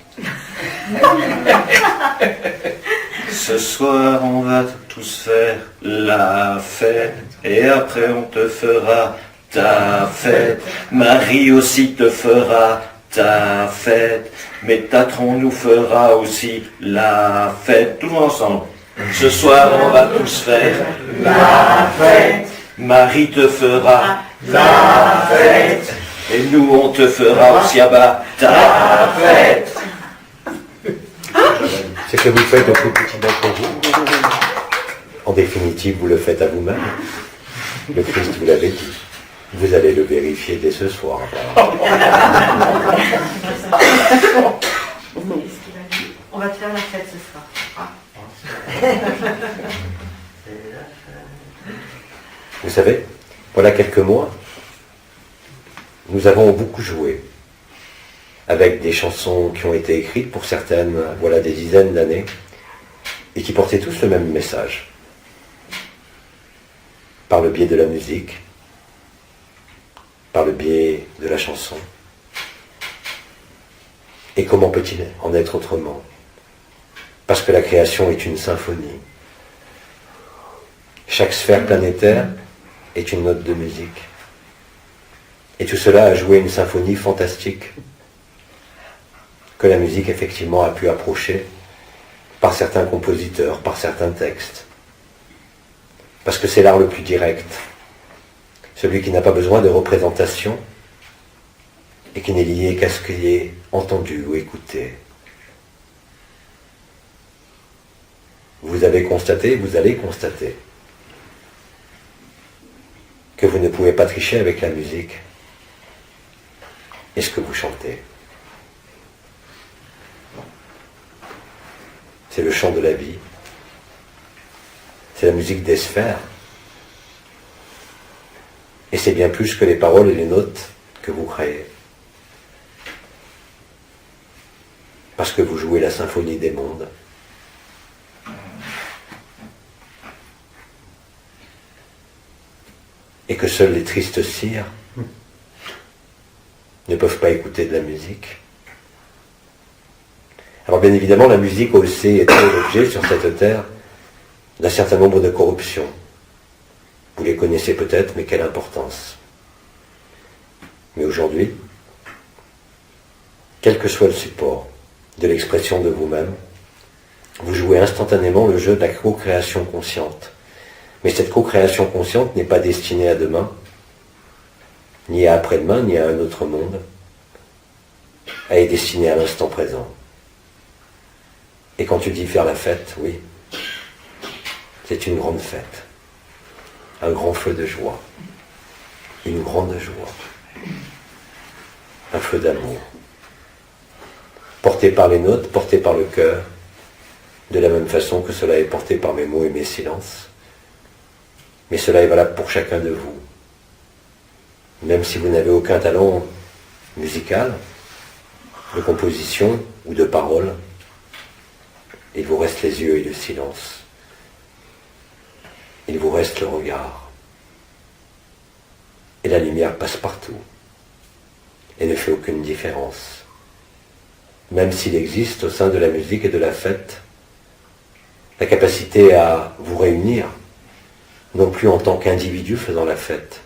Ce soir, on va tous faire la fête. Et après, on te fera ta fête. Marie aussi te fera ta fête. Mais Tatron nous fera aussi la fête. Tous ensemble. Ce soir, on va tous faire la fête. Marie te fera la fête. Et nous, on te fera aussi ta fête. C'est que vous faites au plus petit d'entre vous. En définitive, vous le faites à vous-même. Le Christ vous l'avait dit. Vous allez le vérifier dès ce soir. On va te faire la fête ce soir. Vous savez, voilà quelques mois, nous avons beaucoup joué avec des chansons qui ont été écrites, pour certaines, voilà des dizaines d'années, et qui portaient tous le même message. Par le biais de la musique, par le biais de la chanson. Et comment peut-il en être autrement? Parce que la création est une symphonie. Chaque sphère planétaire est une note de musique. Et tout cela a joué une symphonie fantastique que la musique effectivement a pu approcher par certains compositeurs, par certains textes. Parce que c'est l'art le plus direct, celui qui n'a pas besoin de représentation et qui n'est lié qu'à ce qui est entendu ou écouté. Vous avez constaté, vous allez constater que vous ne pouvez pas tricher avec la musique et ce que vous chantez. C'est le chant de la vie. C'est la musique des sphères. Et c'est bien plus que les paroles et les notes que vous créez. Parce que vous jouez la symphonie des mondes. Et que seuls les tristes cires ne peuvent pas écouter de la musique. Alors bien évidemment, la musique a aussi été l'objet sur cette terre d'un certain nombre de corruptions. Vous les connaissez peut-être, mais quelle importance. Mais aujourd'hui, quel que soit le support de l'expression de vous-même, vous jouez instantanément le jeu de la co-création consciente. Mais cette co-création consciente n'est pas destinée à demain, ni à après-demain, ni à un autre monde. Elle est destinée à l'instant présent. Et quand tu dis faire la fête, oui, c'est une grande fête. Un grand feu de joie. Une grande joie. Un feu d'amour. Porté par les notes, porté par le cœur, de la même façon que cela est porté par mes mots et mes silences. Mais cela est valable pour chacun de vous. Même si vous n'avez aucun talent musical, de composition ou de parole, il vous reste les yeux et le silence. Il vous reste le regard. Et la lumière passe partout. Et ne fait aucune différence. Même s'il existe au sein de la musique et de la fête, la capacité à vous réunir, non plus en tant qu'individu faisant la fête,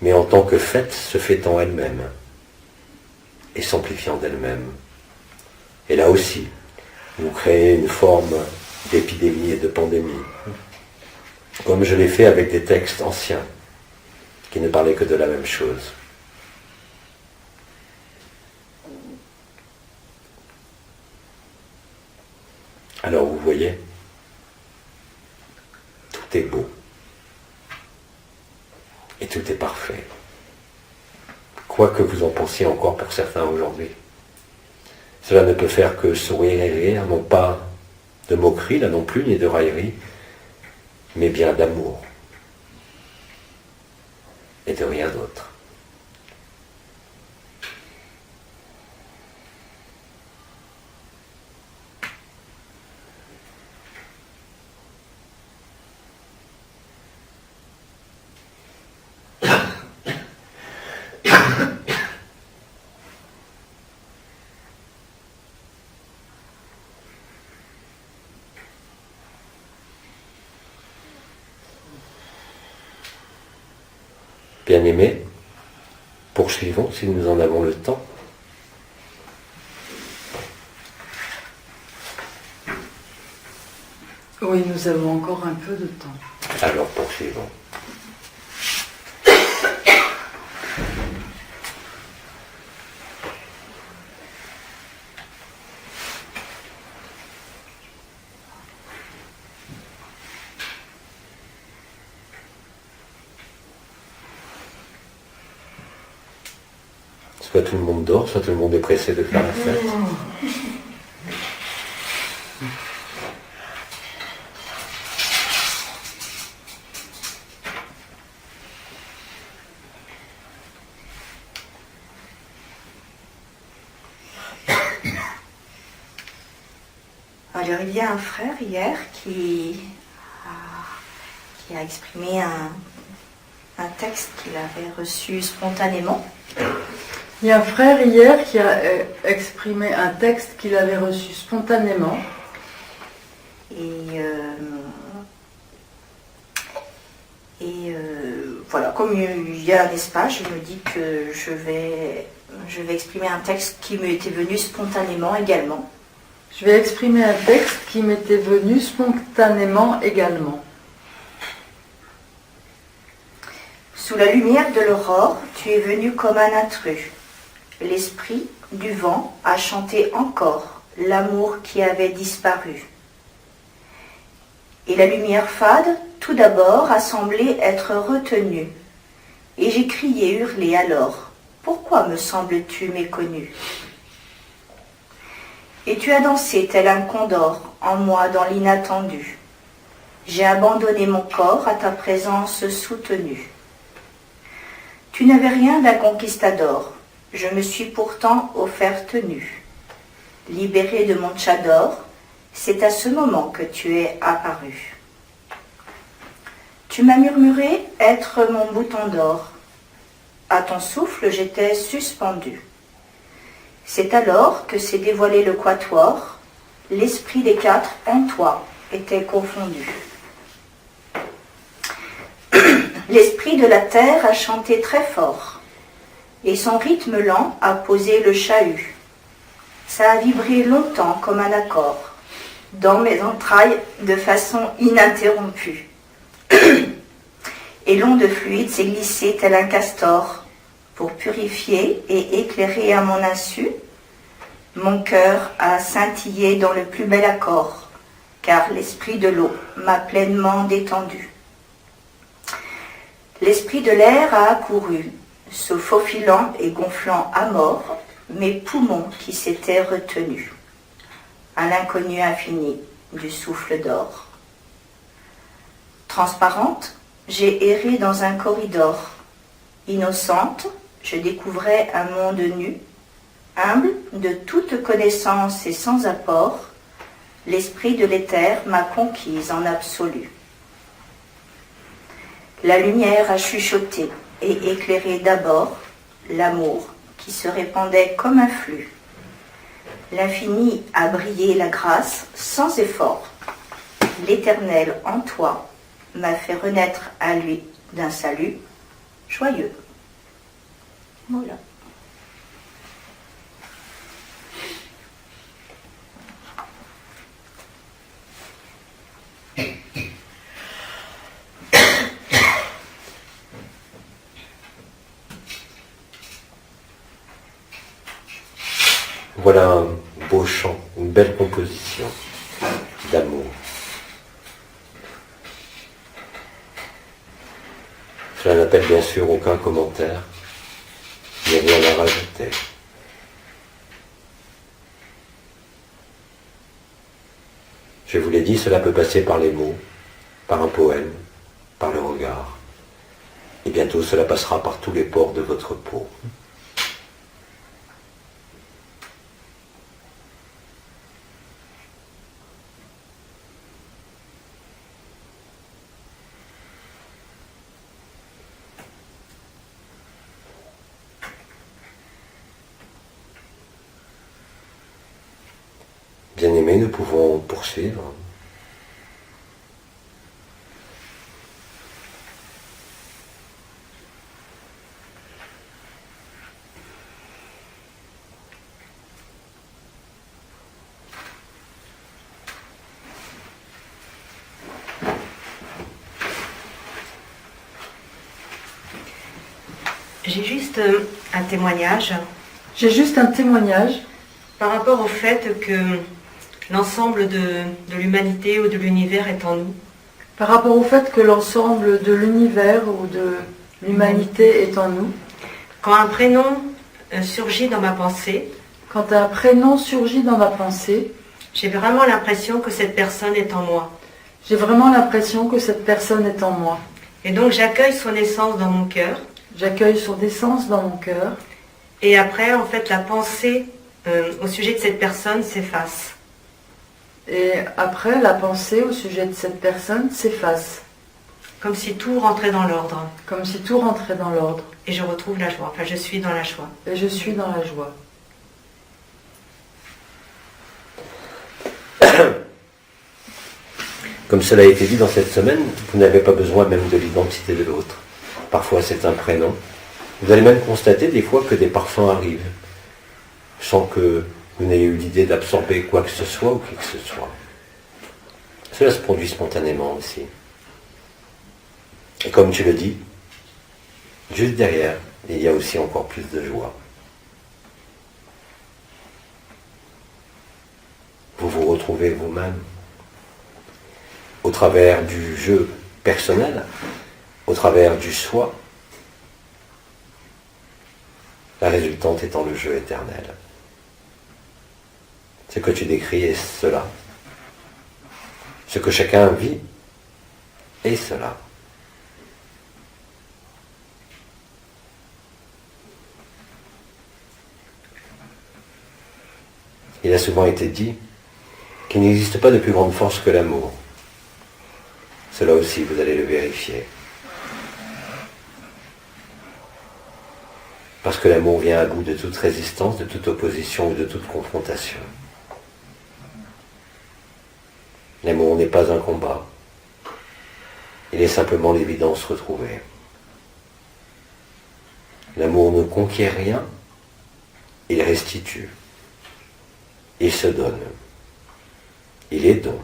mais en tant que fête se fêtant elle-même et s'amplifiant d'elle-même. Et là aussi, vous créez une forme d'épidémie et de pandémie, comme je l'ai fait avec des textes anciens qui ne parlaient que de la même chose. Alors vous voyez, tout est beau et tout est parfait. Quoi que vous en pensiez encore pour certains aujourd'hui. Cela ne peut faire que sourire et rire, non pas de moquerie là non plus, ni de raillerie, mais bien d'amour. Et de rien d'autre. Bien-aimés, poursuivons si nous en avons le temps. Oui, nous avons encore un peu de temps. Alors poursuivons. Soit tout le monde dort, soit tout le monde est pressé de faire la fête. Alors il y a un frère hier qui a exprimé un texte qu'il avait reçu spontanément. Il y a un frère hier qui a exprimé un texte qu'il avait reçu spontanément. Voilà, comme il y a un espace, je me dis que je vais exprimer un texte qui m'était venu spontanément également. Je vais exprimer un texte qui m'était venu spontanément également. Sous la lumière de l'aurore, tu es venu comme un intrus. L'esprit du vent a chanté encore l'amour qui avait disparu. Et la lumière fade, tout d'abord, a semblé être retenue. Et j'ai crié, hurlé alors, pourquoi me sembles-tu méconnu ? Et tu as dansé tel un condor en moi dans l'inattendu. J'ai abandonné mon corps à ta présence soutenue. Tu n'avais rien d'un conquistador, je me suis pourtant offerte nue. Libérée de mon tchador, c'est à ce moment que tu es apparu. Tu m'as murmuré être mon bouton d'or. À ton souffle, j'étais suspendue. C'est alors que s'est dévoilé le quatuor, l'esprit des quatre en toi était confondu. L'esprit de la terre a chanté très fort, et son rythme lent a posé le chahut. Ça a vibré longtemps comme un accord, dans mes entrailles de façon ininterrompue. Et l'onde fluide s'est glissée tel un castor, pour purifier et éclairer à mon insu. Mon cœur a scintillé dans le plus bel accord, car l'esprit de l'eau m'a pleinement détendu. L'esprit de l'air a accouru, se faufilant et gonflant à mort mes poumons qui s'étaient retenus, à l'inconnu infini du souffle d'or. Transparente, j'ai erré dans un corridor. Innocente, je découvrais un monde nu, humble de toute connaissance et sans apport. L'esprit de l'éther m'a conquise en absolu. La lumière a chuchoté et éclairé d'abord l'amour qui se répandait comme un flux. L'infini a brillé la grâce sans effort. L'Éternel en toi m'a fait renaître à lui d'un salut joyeux. Voilà. Voilà un beau chant, une belle composition d'amour. Cela n'appelle bien sûr aucun commentaire, mais rien à rajouter. Je vous l'ai dit, cela peut passer par les mots, par un poème, par le regard. Et bientôt cela passera par tous les pores de votre peau. Bien-aimés, nous pouvons poursuivre. J'ai juste un témoignage. J'ai juste un témoignage par rapport au fait que l'ensemble de l'humanité ou de l'univers est en nous. Par rapport au fait que l'ensemble de l'univers ou de l'humanité est en nous. Quand un prénom surgit dans ma pensée, j'ai vraiment l'impression que cette personne est en moi. Et donc j'accueille son essence dans mon cœur. Et après, en fait, la pensée au sujet de cette personne s'efface. Comme si tout rentrait dans l'ordre. Et je retrouve la joie. Enfin, je suis dans la joie. Comme cela a été dit dans cette semaine, vous n'avez pas besoin même de l'identité de l'autre. Parfois c'est un prénom. Vous allez même constater des fois que des parfums arrivent, sans que vous n'ayez eu l'idée d'absorber quoi que ce soit ou qui que ce soit. Cela se produit spontanément aussi. Et comme tu le dis, juste derrière, il y a aussi encore plus de joie. Vous vous retrouvez vous-même au travers du jeu personnel, au travers du soi, la résultante étant le jeu éternel. Ce que tu décris est cela. Ce que chacun vit est cela. Il a souvent été dit qu'il n'existe pas de plus grande force que l'amour. Cela aussi, vous allez le vérifier. Parce que l'amour vient à bout de toute résistance, de toute opposition ou de toute confrontation. L'amour n'est pas un combat. Il est simplement l'évidence retrouvée. L'amour ne conquiert rien, il restitue. Il se donne. Il est don.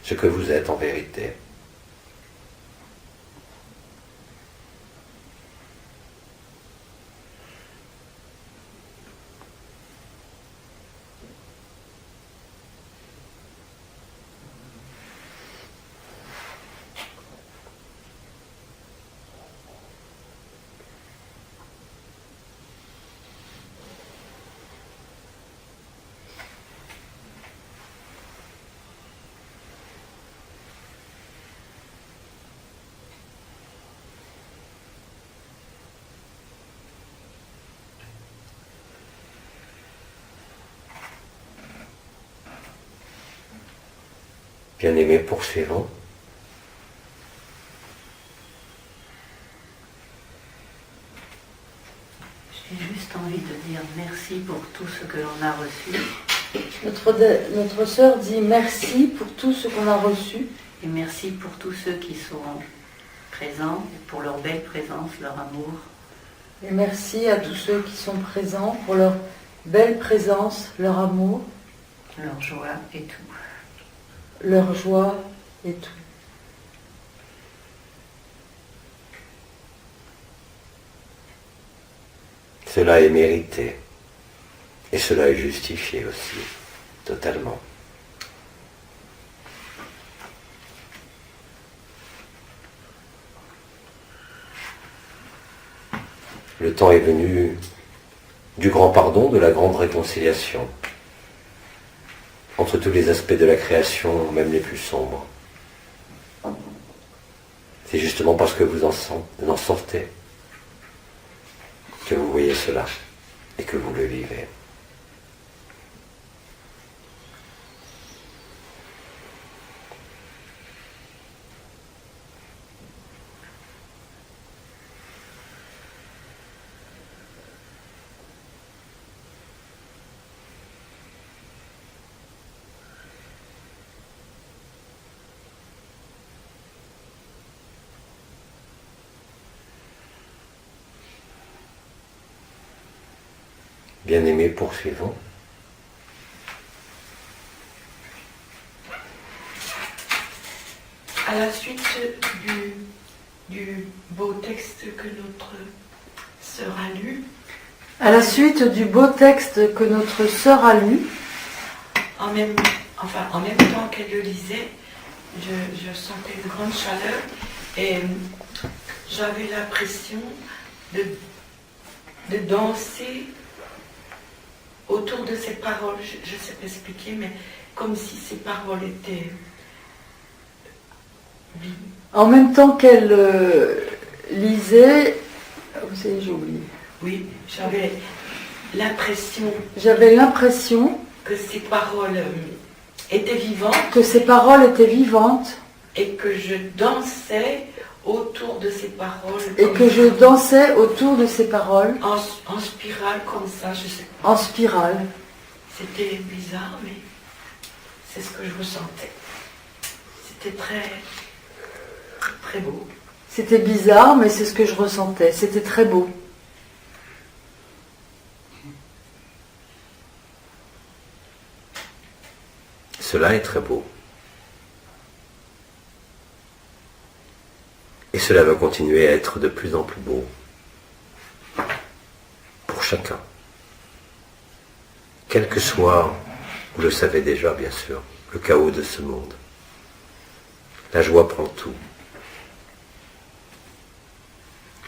Ce que vous êtes en vérité. Bien-aimés, poursuivons. J'ai juste envie de dire merci pour tout ce que l'on a reçu. Notre sœur dit merci pour tout ce qu'on a reçu. Et merci pour tous ceux qui seront présents, et pour leur belle présence, leur amour. Et merci à tous ceux qui sont présents pour leur belle présence, leur amour. Leur joie et tout. Leur joie et tout. Cela est mérité. Et cela est justifié aussi, totalement. Le temps est venu du grand pardon, de la grande réconciliation. Entre tous les aspects de la création, même les plus sombres. C'est justement parce que vous en sortez que vous voyez cela et que vous le vivez. Bien-aimés, poursuivons. À la suite du beau texte que notre sœur a lu, À la suite du beau texte que notre sœur a lu, en même temps qu'elle le lisait, je sentais une grande chaleur et j'avais l'impression de danser autour de ces paroles. Je ne sais pas expliquer, mais comme si ces paroles étaient vives. en même temps qu'elle lisait, vous savez, j'ai oublié. Oui, j'avais l'impression Que ces paroles étaient vivantes. Que ces paroles étaient vivantes. Et que je dansais autour de ces paroles. Et que je dansais autour de ces paroles. En spirale comme ça, je sais pas. En spirale. C'était bizarre, mais c'est ce que je ressentais. C'était très, très beau. C'était bizarre, mais c'est ce que je ressentais. C'était très beau. Cela est très beau. Et cela va continuer à être de plus en plus beau. Pour chacun. Quel que soit, vous le savez déjà bien sûr, le chaos de ce monde. La joie prend tout.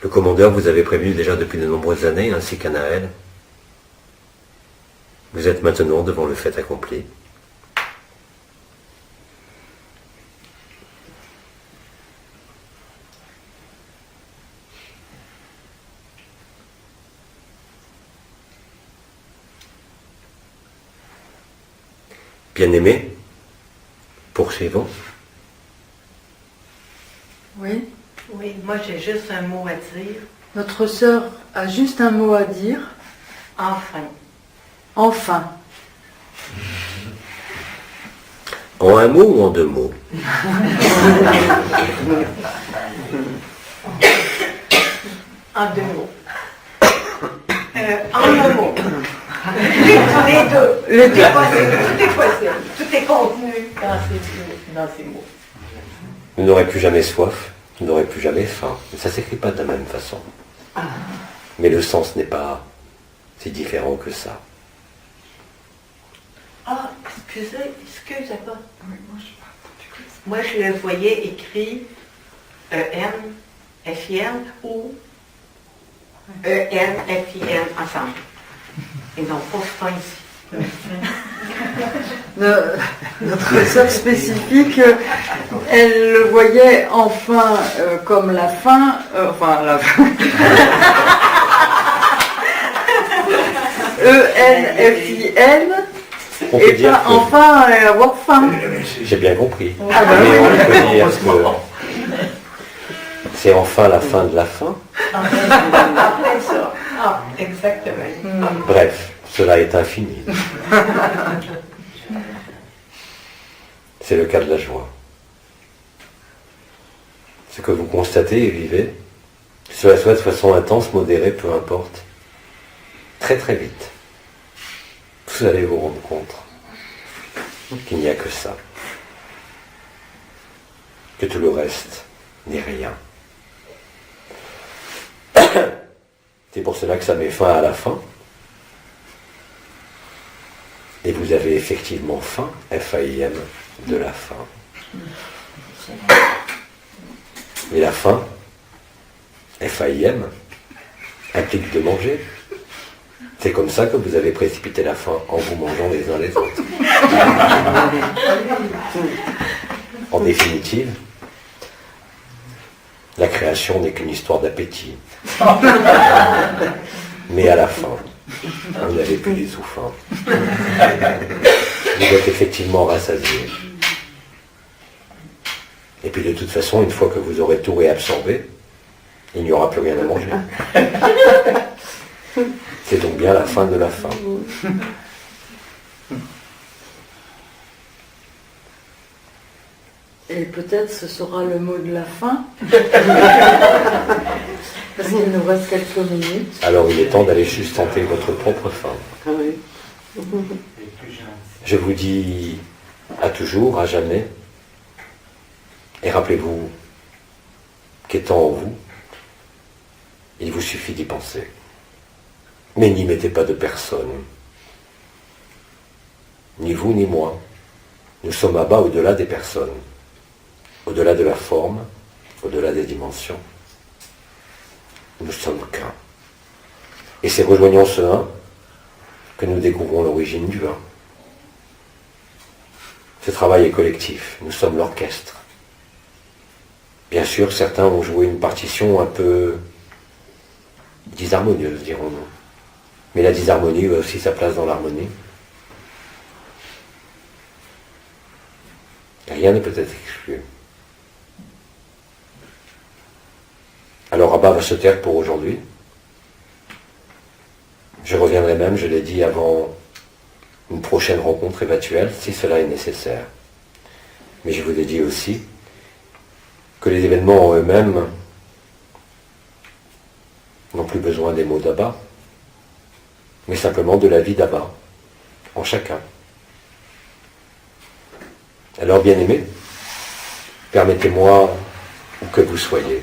Le commandeur vous avait prévenu déjà depuis de nombreuses années, ainsi qu'Anaël. Vous êtes maintenant devant le fait accompli. Bien-aimés, poursuivons. Oui. Oui, moi j'ai juste un mot à dire. Notre sœur a juste un mot à dire. Enfin. Enfin. En un mot ou en deux mots? En deux mots. En un mot. Les deux. Les deux. Tout est possible. Tout est contenu dans ces mots. Vous n'aurez plus jamais soif, vous n'aurez plus jamais faim. Ça ne s'écrit pas de la même façon. Mais le sens n'est pas si différent que ça. Ah, excusez-moi. Moi, je le voyais écrit E-N-F-I-N ou E-N-F-I-N ensemble. Et non, pas ici. Notre sœur spécifique, elle le voyait enfin comme la fin, la fin. E-N-F-I-N. On Et peut dire pas que... enfin avoir faim. J'ai bien compris. Ah bah mais oui. on peut dire que c'est enfin la fin de la fin. Après ça. Ah, exactement. Bref, cela est infini. C'est le cas de la joie. Ce que vous constatez et vivez, que cela soit de façon intense, modérée, peu importe, très très vite, vous allez vous rendre compte qu'il n'y a que ça. Que tout le reste n'est rien. C'est pour cela que ça met fin à la fin. Et vous avez effectivement faim, F-A-I-M, de la faim. Et la faim, F-A-I-M, implique de manger. C'est comme ça que vous avez précipité la faim, en vous mangeant les uns les autres. En définitive, la création n'est qu'une histoire d'appétit. Mais à la fin, vous n'avez plus du tout faim. Vous êtes effectivement rassasié. Et puis de toute façon, une fois que vous aurez tout réabsorbé, il n'y aura plus rien à manger. C'est donc bien la fin de la faim. Et peut-être ce sera le mot de la fin. Parce qu'il nous reste quelques minutes. Alors il est temps d'aller sustenter votre propre faim. Je vous dis à toujours, à jamais. Et rappelez-vous qu'étant en vous, il vous suffit d'y penser. Mais n'y mettez pas de personne. Ni vous ni moi. Nous sommes à bas au-delà des personnes, au-delà de la forme, au-delà des dimensions. Nous sommes qu'un. Et c'est rejoignant ce un que nous découvrons l'origine du un. Ce travail est collectif, nous sommes l'orchestre. Bien sûr, certains ont joué une partition un peu disharmonieuse, dirons-nous. Mais la disharmonie a aussi sa place dans l'harmonie. Rien ne peut être exclu. Alors Abba va se taire pour aujourd'hui. Je reviendrai même, je l'ai dit, avant une prochaine rencontre éventuelle, si cela est nécessaire. Mais je vous ai dit aussi que les événements en eux-mêmes n'ont plus besoin des mots d'Abba, mais simplement de la vie d'Abba, en chacun. Alors, bien-aimés, permettez-moi, où que vous soyez,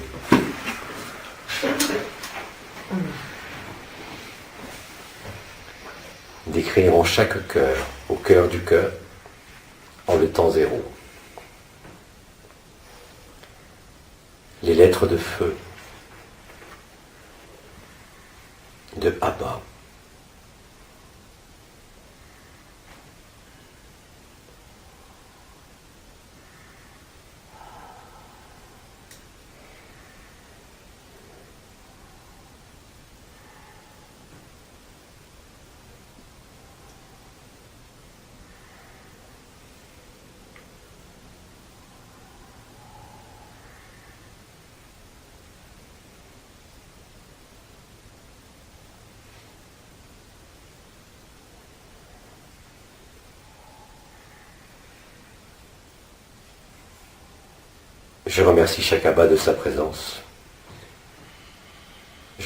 d'écrire en chaque cœur, au cœur du cœur, en le temps zéro, les lettres de feu de Abba. Je remercie chaque Abba de sa présence,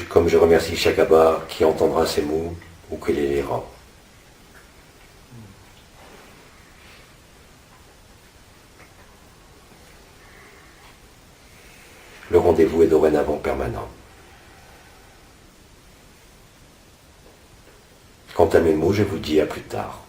comme je remercie chaque Abba qui entendra ces mots ou qui les lira. Le rendez-vous est dorénavant permanent. Quant à mes mots, je vous dis à plus tard.